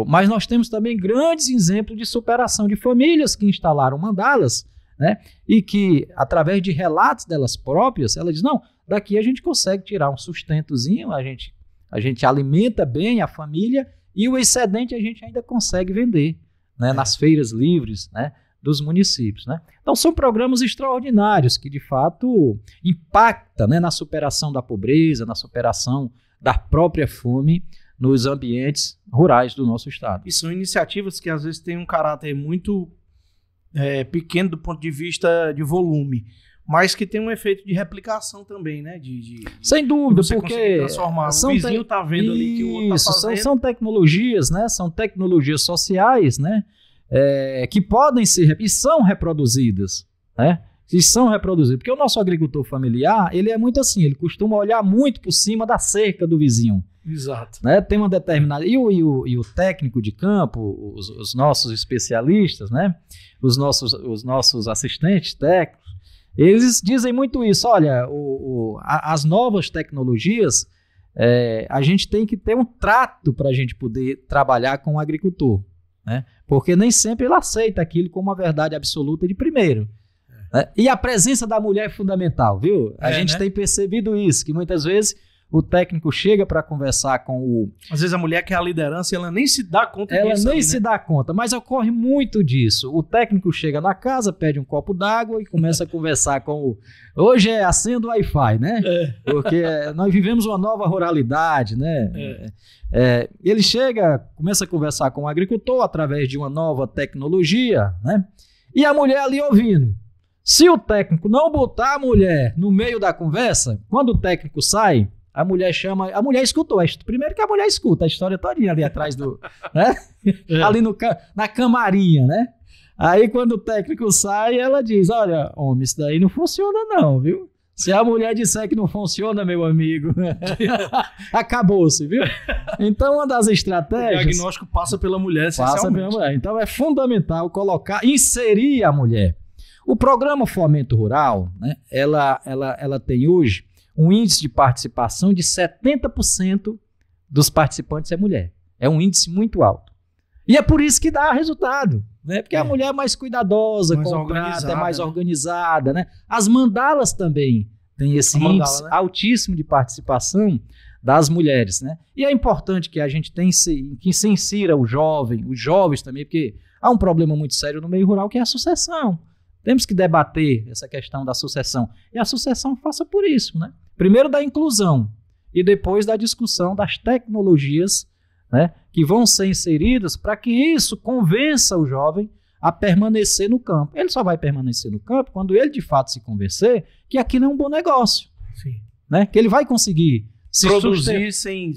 mas nós temos também grandes exemplos de superação de famílias que instalaram mandalas, né? E que, através de relatos delas próprias, elas dizem, não, daqui a gente consegue tirar um sustentozinho, a gente alimenta bem a família e o excedente a gente ainda consegue vender, né? Nas feiras livres, né? Dos municípios, né? Então são programas extraordinários que de fato impactam, né, na superação da pobreza, na superação da própria fome nos ambientes rurais do nosso estado. E são iniciativas que às vezes têm um caráter muito pequeno do ponto de vista de volume, mas que tem um efeito de replicação também, né? Sem dúvida, você porque transformar. O vizinho está vendo ali que o outro está fazendo. São tecnologias, né? São tecnologias sociais, né? Que podem ser e são reproduzidas, né? E são reproduzidas, porque o nosso agricultor familiar, ele é muito assim, ele costuma olhar muito por cima da cerca do vizinho. Exato. Né? Tem uma determinada... E o técnico de campo, os nossos especialistas, né? Os nossos assistentes técnicos, eles dizem muito isso. Olha, as novas tecnologias, a gente tem que ter um trato para a gente poder trabalhar com o agricultor, né? Porque nem sempre ele aceita aquilo como uma verdade absoluta de primeiro. Né? E a presença da mulher é fundamental, viu? A gente tem percebido isso, que muitas vezes o técnico chega para conversar com o... Às vezes a mulher quer a liderança e ela nem se dá conta disso. Ela nem ali, se dá conta, mas ocorre muito disso. O técnico chega na casa, pede um copo d'água e começa a conversar com o... Hoje é acenda o Wi-Fi, né? Porque nós vivemos uma nova ruralidade, né? Ele chega, começa a conversar com o agricultor através de uma nova tecnologia, né? E a mulher ali ouvindo. Se o técnico não botar a mulher no meio da conversa, quando o técnico sai, a mulher escutou. Primeiro que a mulher escuta a história todinha ali atrás do... né? Ali na camarinha, né? Aí quando o técnico sai, ela diz, olha, homem, isso daí não funciona não, viu? Se a mulher disser que não funciona, meu amigo, acabou-se, viu? Então, uma das estratégias... O diagnóstico passa pela mulher, essencialmente. Passa pela mulher. Então, é fundamental inserir a mulher. O programa Fomento Rural, né, ela tem hoje um índice de participação de 70% dos participantes é mulher. É um índice muito alto. E é por isso que dá resultado, né? Porque a mulher é mais cuidadosa, comprada, é mais organizada, né? As mandalas também têm esse índice altíssimo de participação das mulheres, né? E é importante que a gente que se insira os jovens também, porque há um problema muito sério no meio rural que é a sucessão. Temos que debater essa questão da sucessão. E a sucessão passa por isso, né? Primeiro da inclusão e depois da discussão das tecnologias, né, que vão ser inseridas para que isso convença o jovem a permanecer no campo. Ele só vai permanecer no campo quando ele de fato se convencer que aquilo é um bom negócio. Sim. Né? Que ele vai conseguir produzir sem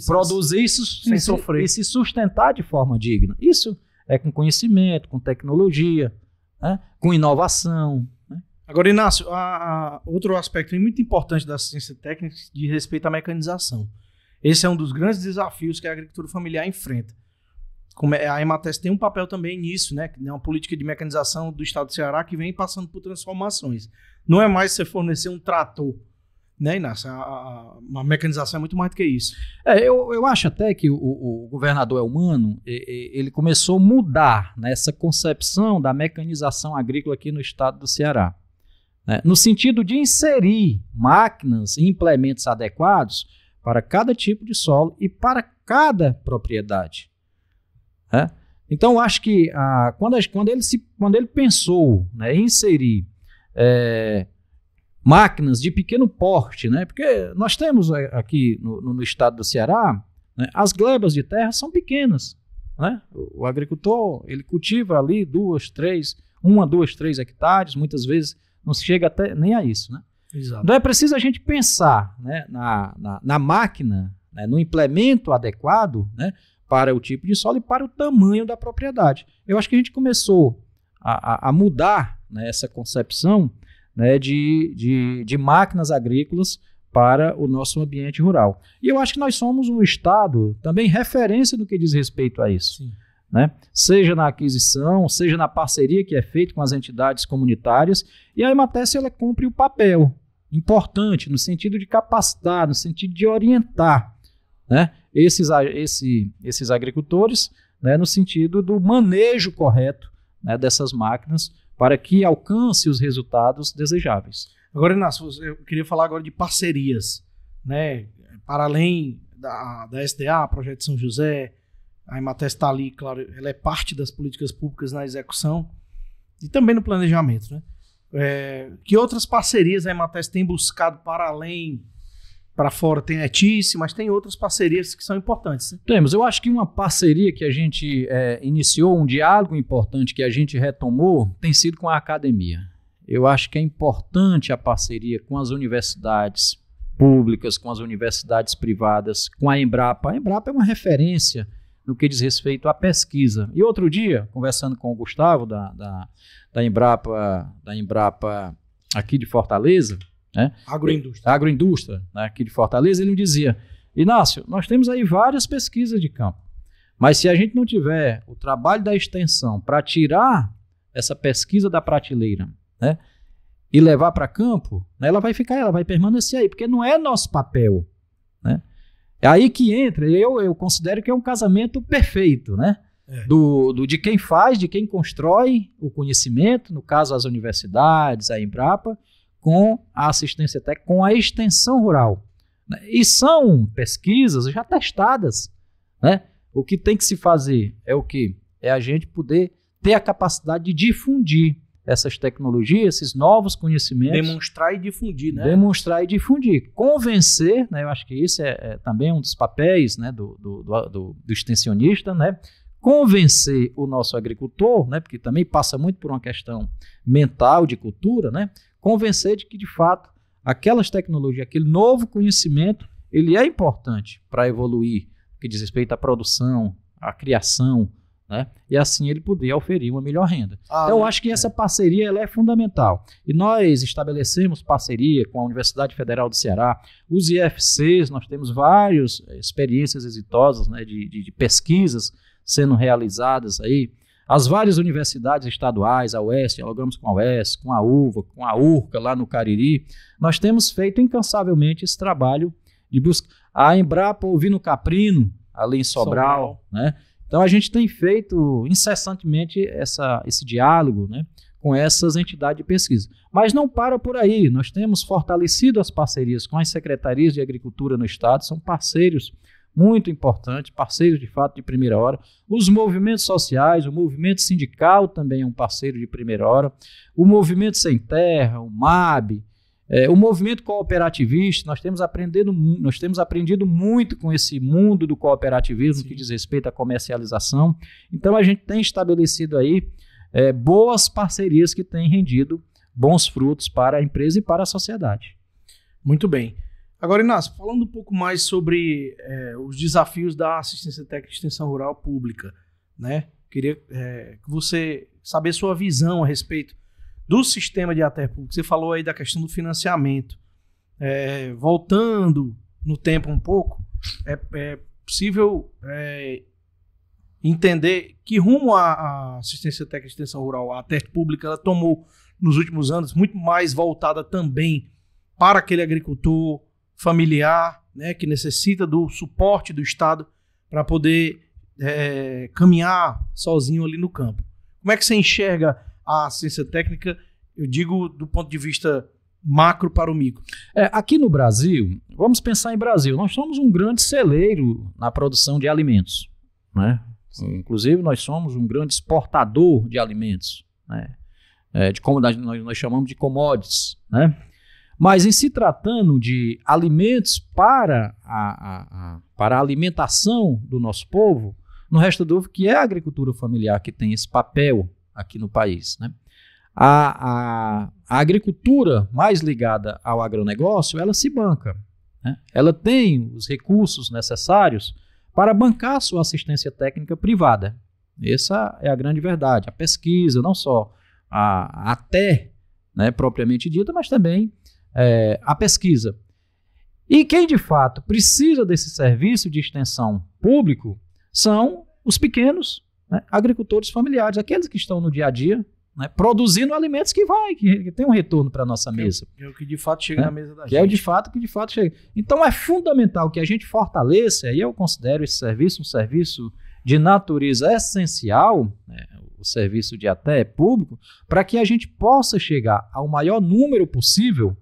sofrer e se sustentar de forma digna. Isso é com conhecimento, com tecnologia, né? Com inovação. Né? Agora, Inácio, outro aspecto muito importante da assistência técnica diz respeito à mecanização. Esse é um dos grandes desafios que a agricultura familiar enfrenta. A Emates tem um papel também nisso, né? Que é uma política de mecanização do estado do Ceará que vem passando por transformações. Não é mais você fornecer um trator, né, Inácio? A mecanização é muito mais do que isso. Eu acho até que o governador Elmano, ele começou a mudar nessa concepção da mecanização agrícola aqui no estado do Ceará, né? No sentido de inserir máquinas e implementos adequados para cada tipo de solo e para cada propriedade. Né? Então, eu acho que quando ele pensou, né, em inserir máquinas de pequeno porte, né, porque nós temos aqui no estado do Ceará, né, as glebas de terra são pequenas. Né? O agricultor ele cultiva ali 2, 3 hectares, muitas vezes não se chega até nem a isso, né? Exato. Então é preciso a gente pensar, né, na máquina, né, no implemento adequado, né, para o tipo de solo e para o tamanho da propriedade. Eu acho que a gente começou a mudar, né, essa concepção, né, de máquinas agrícolas para o nosso ambiente rural. E eu acho que nós somos um estado também referência no que diz respeito a isso. Sim. Né? Seja na aquisição, seja na parceria que é feita com as entidades comunitárias, e a Emates ela cumpre o papel importante no sentido de capacitar, no sentido de orientar, né, esses agricultores, né, no sentido do manejo correto, né, dessas máquinas para que alcance os resultados desejáveis. Agora, Inácio, eu queria falar agora de parcerias, né, para além da SDA, Projeto São José. A Emates está ali, claro, ela é parte das políticas públicas na execução e também no planejamento, né? Que outras parcerias a Emates tem buscado para além, para fora? Tem a ETICE, mas tem outras parcerias que são importantes, né? Temos. Eu acho que uma parceria que a gente iniciou, um diálogo importante que a gente retomou, tem sido com a academia. Eu acho que é importante a parceria com as universidades públicas, com as universidades privadas, com a Embrapa. A Embrapa é uma referência no que diz respeito à pesquisa. E outro dia, conversando com o Gustavo, da Embrapa aqui de Fortaleza, né? Agroindústria, né, aqui de Fortaleza, ele me dizia: Inácio, nós temos aí várias pesquisas de campo, mas se a gente não tiver o trabalho da extensão para tirar essa pesquisa da prateleira, né, e levar para campo, né, ela vai permanecer aí, porque não é nosso papel, né? É aí que entra, eu considero que é um casamento perfeito, né? De quem faz, de quem constrói o conhecimento, no caso as universidades, a Embrapa, com a assistência técnica, com a extensão rural. E são pesquisas já testadas, né? O que tem que se fazer é o quê? É a gente poder ter a capacidade de difundir essas tecnologias, esses novos conhecimentos. Demonstrar e difundir, né? Demonstrar e difundir. Convencer, né? Eu acho que isso é também um dos papéis, né, do extensionista, né? Convencer o nosso agricultor, né? Porque também passa muito por uma questão mental de cultura, né? Convencer de que, de fato, aquelas tecnologias, aquele novo conhecimento, ele é importante para evoluir, que diz respeito à produção, à criação, né? E assim ele poder oferir uma melhor renda. Então, eu acho que essa parceria ela é fundamental. E nós estabelecemos parceria com a Universidade Federal do Ceará, os IFCs, nós temos várias experiências exitosas, né, de pesquisas sendo realizadas aí. As várias universidades estaduais, a UES, dialogamos com a UES, com a UVA, com a URCA, lá no Cariri. Nós temos feito incansavelmente esse trabalho de busca. A Embrapa Ovino Caprino, ali em Sobral, né? Então, a gente tem feito incessantemente esse diálogo, né, com essas entidades de pesquisa. Mas não para por aí. Nós temos fortalecido as parcerias com as secretarias de agricultura no estado, são parceiros muito importantes, parceiros de fato de primeira hora. Os movimentos sociais, o movimento sindical também é um parceiro de primeira hora. O movimento Sem Terra, o MAB, o movimento cooperativista, nós temos aprendido muito com esse mundo do cooperativismo. Sim. Que diz respeito à comercialização. Então, a gente tem estabelecido aí boas parcerias que têm rendido bons frutos para a empresa e para a sociedade. Muito bem. Agora, Inácio, falando um pouco mais sobre os desafios da assistência técnica de extensão rural pública, né? Queria que você saber sua visão a respeito do sistema de ATE público. Você falou aí da questão do financiamento. Voltando no tempo um pouco, é possível entender que rumo a assistência técnica de extensão rural, a ATE pública, ela tomou nos últimos anos, muito mais voltada também para aquele agricultor familiar, né, que necessita do suporte do Estado para poder caminhar sozinho ali no campo. Como é que você enxerga a assistência técnica, eu digo do ponto de vista macro para o micro? Aqui no Brasil, vamos pensar em Brasil, nós somos um grande celeiro na produção de alimentos, né? Inclusive nós somos um grande exportador de alimentos, né? De como nós chamamos de commodities, né? Mas em se tratando de alimentos para a alimentação do nosso povo, não resta dúvida que é a agricultura familiar que tem esse papel aqui no país, né? A agricultura mais ligada ao agronegócio, ela se banca, né? Ela tem os recursos necessários para bancar sua assistência técnica privada. Essa é a grande verdade. A pesquisa, não só a ATE, né, propriamente dita, mas também a pesquisa. E quem de fato precisa desse serviço de extensão público são os pequenos, né, agricultores familiares, aqueles que estão no dia a dia, né, produzindo alimentos que tem um retorno para a nossa mesa. É o que de fato chega, né, na mesa da gente. Que é o que de fato chega. Então é fundamental que a gente fortaleça, e eu considero esse serviço um serviço de natureza essencial, né, o serviço de ATE público, para que a gente possa chegar ao maior número possível,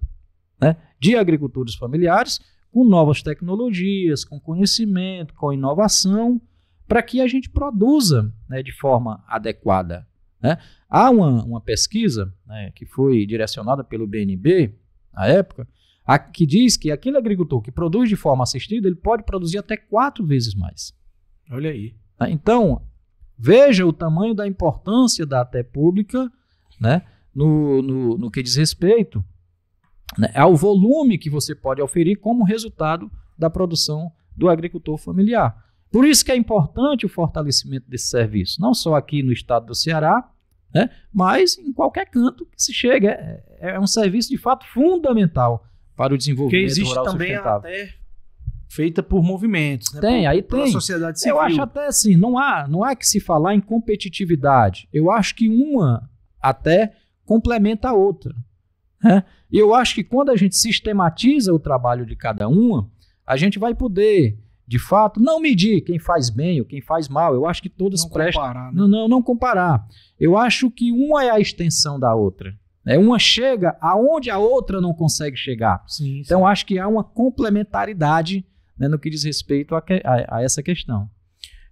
né, de agricultores familiares, com novas tecnologias, com conhecimento, com inovação, para que a gente produza, né, de forma adequada, né? Há uma pesquisa, né, que foi direcionada pelo BNB, na época, que diz que aquele agricultor que produz de forma assistida, ele pode produzir até 4 vezes mais. Olha aí. Então, veja o tamanho da importância da ATE pública, né, no que diz respeito, né, ao volume que você pode oferir como resultado da produção do agricultor familiar. Por isso que é importante o fortalecimento desse serviço, não só aqui no estado do Ceará, né, mas em qualquer canto que se chegue. É um serviço de fato fundamental para o desenvolvimento rural sustentável. Porque existe também até feita por movimentos, né? Tem. Pela sociedade civil. Eu acho até assim, não há que se falar em competitividade. Eu acho que uma até complementa a outra, né? E eu acho que quando a gente sistematiza o trabalho de cada uma, a gente vai poder, de fato, não medir quem faz bem ou quem faz mal. Eu acho que todas prestam. Comparar, né? Não comparar. Eu acho que uma é a extensão da outra, né? Uma chega aonde a outra não consegue chegar. Sim. Então, acho que há uma complementaridade, né, no que diz respeito a essa questão.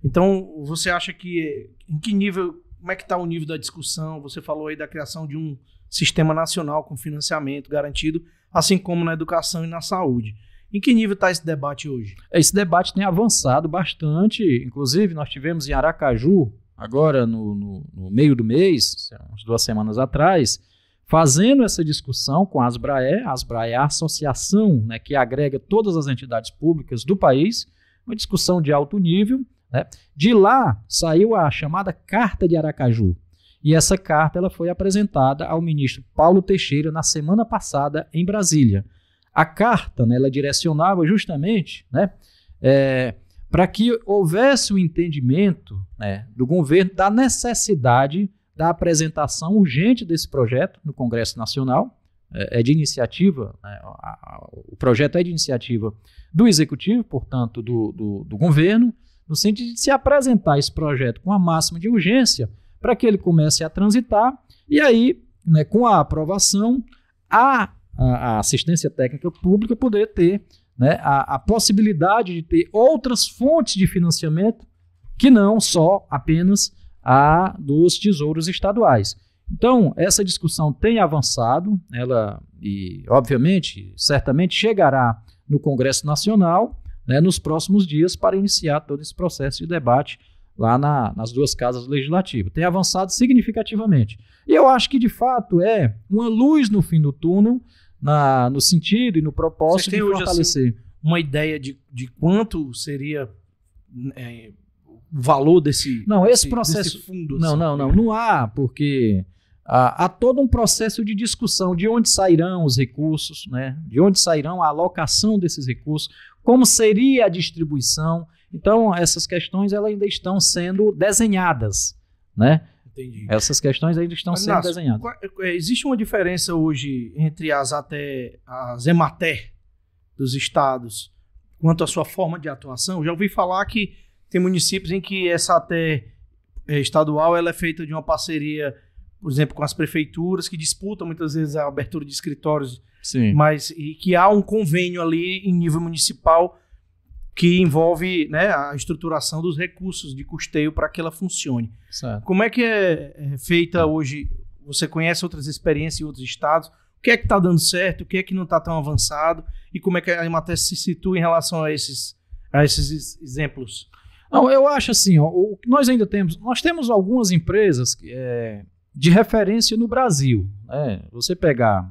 Então, você acha que em que nível, como é que está o nível da discussão? Você falou aí da criação de um sistema nacional com financiamento garantido, assim como na educação e na saúde. Em que nível está esse debate hoje? Esse debate tem avançado bastante. Inclusive, nós tivemos em Aracaju, agora no meio do mês, umas 2 semanas atrás, fazendo essa discussão com a Asbrae. A Asbrae é a associação, né, que agrega todas as entidades públicas do país, uma discussão de alto nível, né? De lá saiu a chamada Carta de Aracaju. E essa carta ela foi apresentada ao ministro Paulo Teixeira na semana passada em Brasília. A carta, né, ela direcionava justamente, né, para que houvesse o entendimento, né, do governo da necessidade da apresentação urgente desse projeto no Congresso Nacional. É de iniciativa, né, o projeto é de iniciativa do Executivo, portanto, do governo, no sentido de se apresentar esse projeto com a máxima de urgência para que ele comece a transitar e aí, né, com a aprovação, a assistência técnica pública poder ter, né, a possibilidade de ter outras fontes de financiamento que não só apenas a dos tesouros estaduais. Então, essa discussão tem avançado, e obviamente, certamente chegará no Congresso Nacional, né, nos próximos dias para iniciar todo esse processo de debate lá nas duas casas legislativas. Tem avançado significativamente. E eu acho que, de fato, é uma luz no fim do túnel, no sentido e no propósito de fortalecer. Hoje, assim, uma ideia de quanto seria o valor desse processo, desse fundo? Não há, porque há todo um processo de discussão de onde sairão os recursos, né? De onde sairão a alocação desses recursos, como seria a distribuição. Então, essas questões elas ainda estão sendo desenhadas, né? Entendi. Essas questões ainda estão sendo desenhadas. Existe uma diferença hoje entre as EMATER dos estados quanto à sua forma de atuação? Eu já ouvi falar que tem municípios em que essa ATE estadual ela é feita de uma parceria, por exemplo, com as prefeituras, que disputam muitas vezes a abertura de escritórios, sim, e que há um convênio ali em nível municipal que envolve, né, a estruturação dos recursos de custeio para que ela funcione. Certo. Como é que é feita hoje? Você conhece outras experiências em outros estados? O que é que está dando certo? O que é que não está tão avançado? E como é que a EMATER se situa em relação a esses exemplos? Não, eu acho assim, o que nós ainda temos, nós temos algumas empresas de referência no Brasil, né? Você pegar,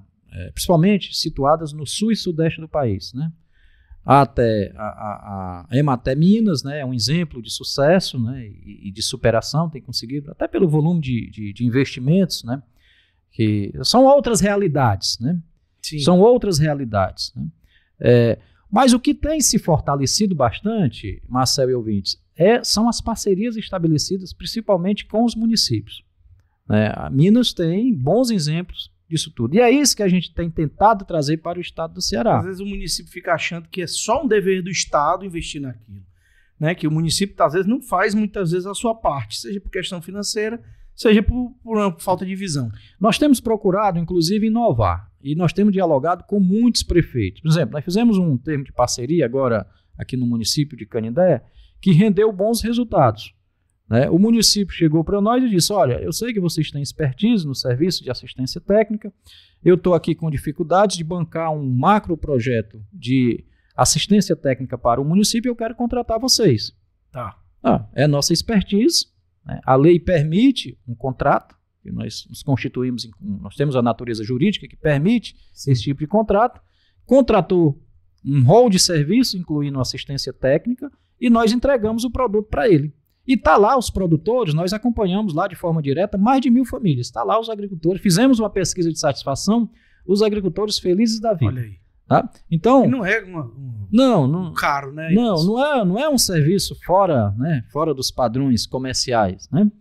principalmente situadas no sul e sudeste do país, né? Até a EMATER Minas, né, é um exemplo de sucesso, né, e de superação, tem conseguido, até pelo volume de investimentos, né, que são outras realidades, né? Sim. São outras realidades, né? Mas o que tem se fortalecido bastante, Marcel e ouvintes, são as parcerias estabelecidas principalmente com os municípios, né? A Minas tem bons exemplos disso tudo. E é isso que a gente tem tentado trazer para o estado do Ceará. Às vezes o município fica achando que é só um dever do estado investir naquilo, né? Que o município, às vezes, não faz muitas vezes a sua parte, seja por questão financeira, seja por uma falta de visão. Nós temos procurado, inclusive, inovar. E nós temos dialogado com muitos prefeitos. Por exemplo, nós fizemos um termo de parceria agora aqui no município de Canindé, que rendeu bons resultados, né? O município chegou para nós e disse: olha, eu sei que vocês têm expertise no serviço de assistência técnica, eu estou aqui com dificuldade de bancar um macro projeto de assistência técnica para o município, eu quero contratar vocês. Tá. É nossa expertise, né? A lei permite um contrato, que nós nos constituímos, nós temos a natureza jurídica que permite esse tipo de contrato. Contratou um rol de serviço, incluindo assistência técnica, e nós entregamos o produto para ele. E está lá os produtores, nós acompanhamos lá de forma direta mais de 1.000 famílias. Está lá os agricultores, fizemos uma pesquisa de satisfação, os agricultores felizes da vida. Olha aí. Tá? Então, e não é não caro, né? Não é um serviço fora, né, fora dos padrões comerciais, né?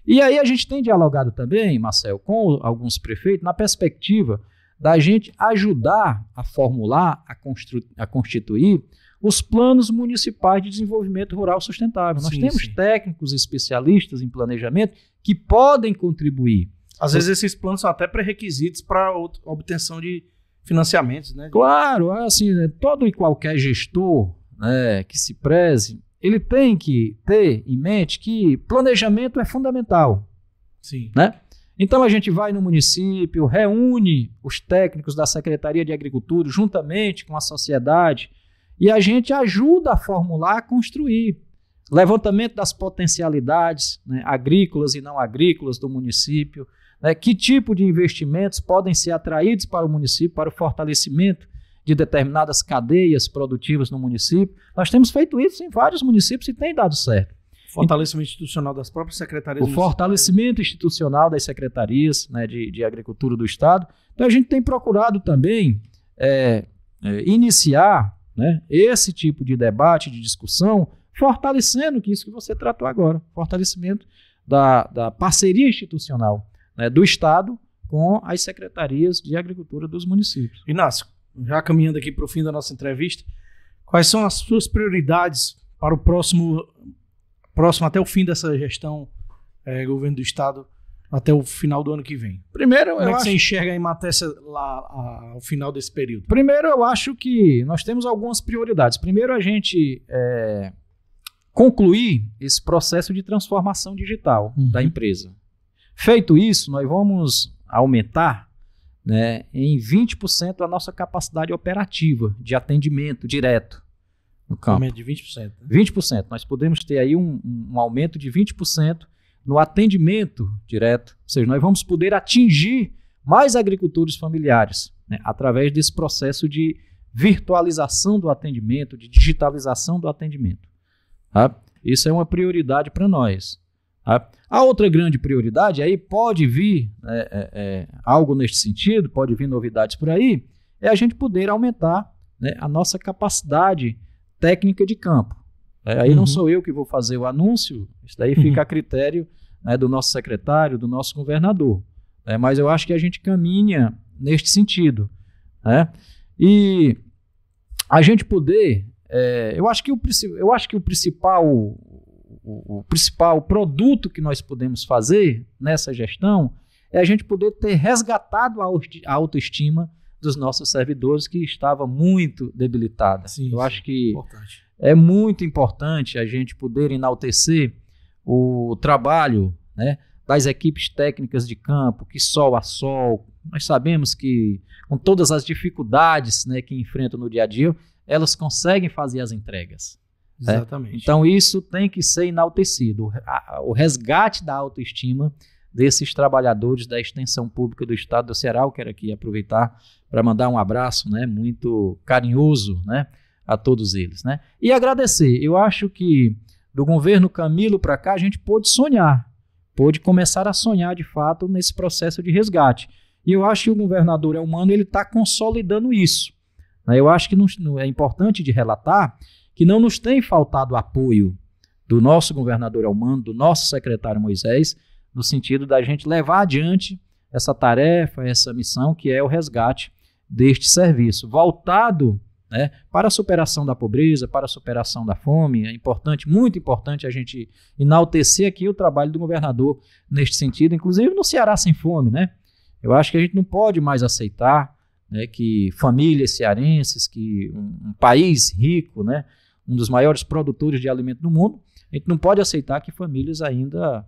E aí a gente tem dialogado também, Marcel, com alguns prefeitos, na perspectiva da gente ajudar a formular, a constituir os planos municipais de desenvolvimento rural sustentável. Nós temos técnicos especialistas em planejamento que podem contribuir. Às vezes esses planos são até pré-requisitos para obtenção de financiamentos, né? Claro, assim, todo e qualquer gestor, né, que se preze, ele tem que ter em mente que planejamento é fundamental. Sim. Né? Então a gente vai no município, reúne os técnicos da Secretaria de Agricultura juntamente com a sociedade e a gente ajuda a formular, a construir levantamento das potencialidades, né, agrícolas e não agrícolas do município, né, que tipo de investimentos podem ser atraídos para o município, para o fortalecimento de determinadas cadeias produtivas no município. Nós temos feito isso em vários municípios e tem dado certo. Fortalecimento institucional das próprias secretarias. O fortalecimento institucional das secretarias, né, de Agricultura do Estado. Então, a gente tem procurado também iniciar, né, esse tipo de debate, de discussão, fortalecendo isso que você tratou agora, fortalecimento da parceria institucional, né, do Estado com as secretarias de Agricultura dos municípios. Inácio, já caminhando aqui para o fim da nossa entrevista, quais são as suas prioridades para o próximo até o fim dessa gestão, governo do Estado, até o final do ano que vem? Primeiro, como é que você enxerga a Emates lá ao final desse período? Primeiro, eu acho que nós temos algumas prioridades. Primeiro, a gente concluir esse processo de transformação digital da empresa. Feito isso, nós vamos aumentar, né, em 20% a nossa capacidade operativa de atendimento direto no campo. Aumento de 20%. 20%. Nós podemos ter aí um aumento de 20% no atendimento direto. Ou seja, nós vamos poder atingir mais agricultores familiares, né, através desse processo de virtualização do atendimento, de digitalização do atendimento. Tá? Isso é uma prioridade para nós. Tá? A outra grande prioridade, aí pode vir algo neste sentido, pode vir novidades por aí, é a gente poder aumentar, né, a nossa capacidade técnica de campo. Aí não sou eu que vou fazer o anúncio, isso daí fica a critério, né, do nosso secretário, do nosso governador. Mas eu acho que a gente caminha neste sentido. Né? E a gente poder... eu acho que o principal produto que nós podemos fazer nessa gestão é a gente poder ter resgatado a autoestima dos nossos servidores, que estava muito debilitada. Eu acho que é muito importante a gente poder enaltecer o trabalho, né, das equipes técnicas de campo, que sol a sol, nós sabemos que com todas as dificuldades, né, que enfrentam no dia a dia, elas conseguem fazer as entregas. Exatamente. Então isso tem que ser enaltecido, o resgate da autoestima desses trabalhadores da extensão pública do Estado do Ceará. Eu quero aqui aproveitar para mandar um abraço, né, muito carinhoso, né, a todos eles. Né? E agradecer. Eu acho que do governo Camilo para cá a gente pôde sonhar, pôde começar a sonhar de fato nesse processo de resgate. E eu acho que o governador Elmano está consolidando isso. Né? Eu acho que é importante de relatar que não nos tem faltado apoio do nosso governador Elmano, do nosso secretário Moisés, no sentido da gente levar adiante essa tarefa, essa missão, que é o resgate deste serviço, voltado, né, para a superação da pobreza, para a superação da fome. É importante, muito importante a gente enaltecer aqui o trabalho do governador neste sentido, inclusive no Ceará Sem Fome. Né? Eu acho que a gente não pode mais aceitar, né, que famílias cearenses, que um país rico, né, um dos maiores produtores de alimento do mundo, a gente não pode aceitar que famílias ainda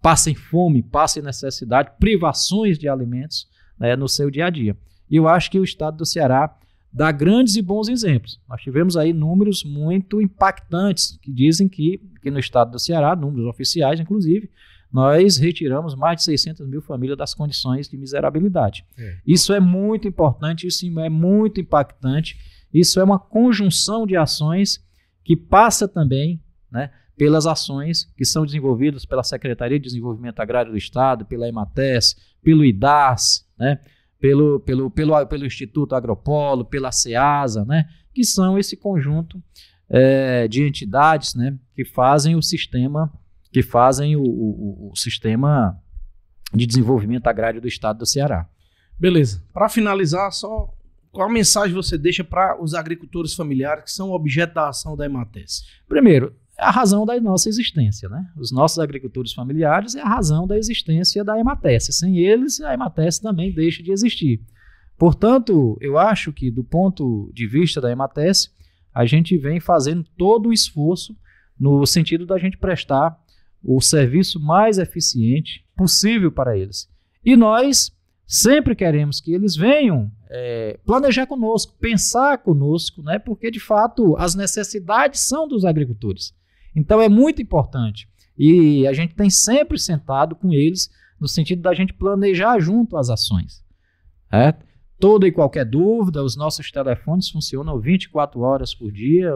passem fome, passem necessidade, privações de alimentos, né, no seu dia a dia. E eu acho que o Estado do Ceará dá grandes e bons exemplos. Nós tivemos aí números muito impactantes que dizem que no Estado do Ceará, números oficiais inclusive, nós retiramos mais de 600 mil famílias das condições de miserabilidade. Isso é muito importante, isso é muito impactante, isso é uma conjunção de ações que passa também, né, pelas ações que são desenvolvidas pela Secretaria de Desenvolvimento Agrário do Estado, pela Emates, pelo IDAS, né, pelo Instituto Agropolo, pela SEASA, né, que são esse conjunto de entidades, né, que fazem o sistema de desenvolvimento agrário do Estado do Ceará. Beleza. Para finalizar, só qual mensagem você deixa para os agricultores familiares que são objeto da ação da Emates? Primeiro, a razão da nossa existência, né? Os nossos agricultores familiares é a razão da existência da Emates. Sem eles, a Emates também deixa de existir. Portanto, eu acho que do ponto de vista da Emates, a gente vem fazendo todo o esforço no sentido da gente prestar o serviço mais eficiente possível para eles. E nós sempre queremos que eles venham planejar conosco, pensar conosco, né? Porque, de fato, as necessidades são dos agricultores. Então, é muito importante. E a gente tem sempre sentado com eles no sentido da gente planejar junto as ações. Toda e qualquer dúvida, os nossos telefones funcionam 24 horas por dia,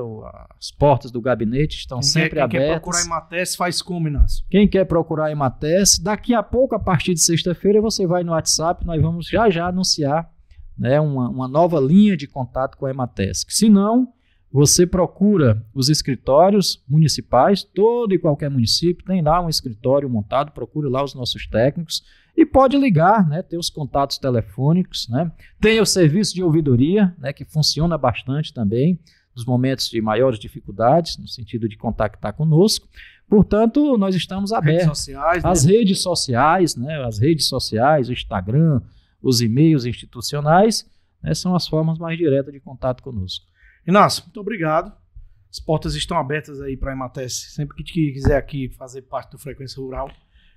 as portas do gabinete estão sempre abertas. Quem quer procurar a Emates faz como, Inácio? Quem quer procurar a Emates, daqui a pouco, a partir de sexta-feira, você vai no WhatsApp, nós vamos já anunciar, né, uma nova linha de contato com a Emates. Se não, você procura os escritórios municipais, todo e qualquer município tem lá um escritório montado, procure lá os nossos técnicos e pode ligar, né, ter os contatos telefônicos, né, tem o serviço de ouvidoria, né, que funciona bastante também nos momentos de maiores dificuldades, no sentido de contactar conosco. Portanto, nós estamos abertos. Redes sociais, as redes sociais, né, as redes sociais, o Instagram, os e-mails institucionais, né, são as formas mais diretas de contato conosco. Inácio, muito obrigado. As portas estão abertas aí para a Emates, sempre que quiser aqui fazer parte do Frequência Rural.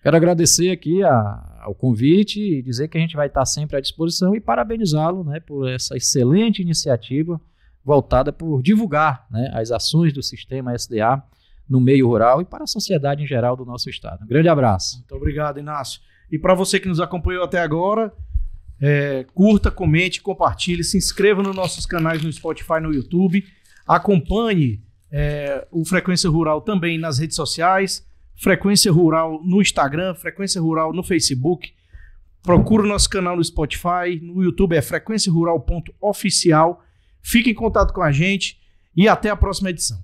Quero agradecer aqui ao convite e dizer que a gente vai estar sempre à disposição e parabenizá-lo, né, por essa excelente iniciativa voltada por divulgar, né, as ações do sistema SDA no meio rural e para a sociedade em geral do nosso estado. Um grande abraço. Muito obrigado, Inácio. E para você que nos acompanhou até agora, curta, comente, compartilhe, se inscreva nos nossos canais no Spotify, no YouTube, acompanhe o Frequência Rural também nas redes sociais, Frequência Rural no Instagram, Frequência Rural no Facebook, procura o nosso canal no Spotify, no YouTube é frequenciarural.oficial, fique em contato com a gente e até a próxima edição.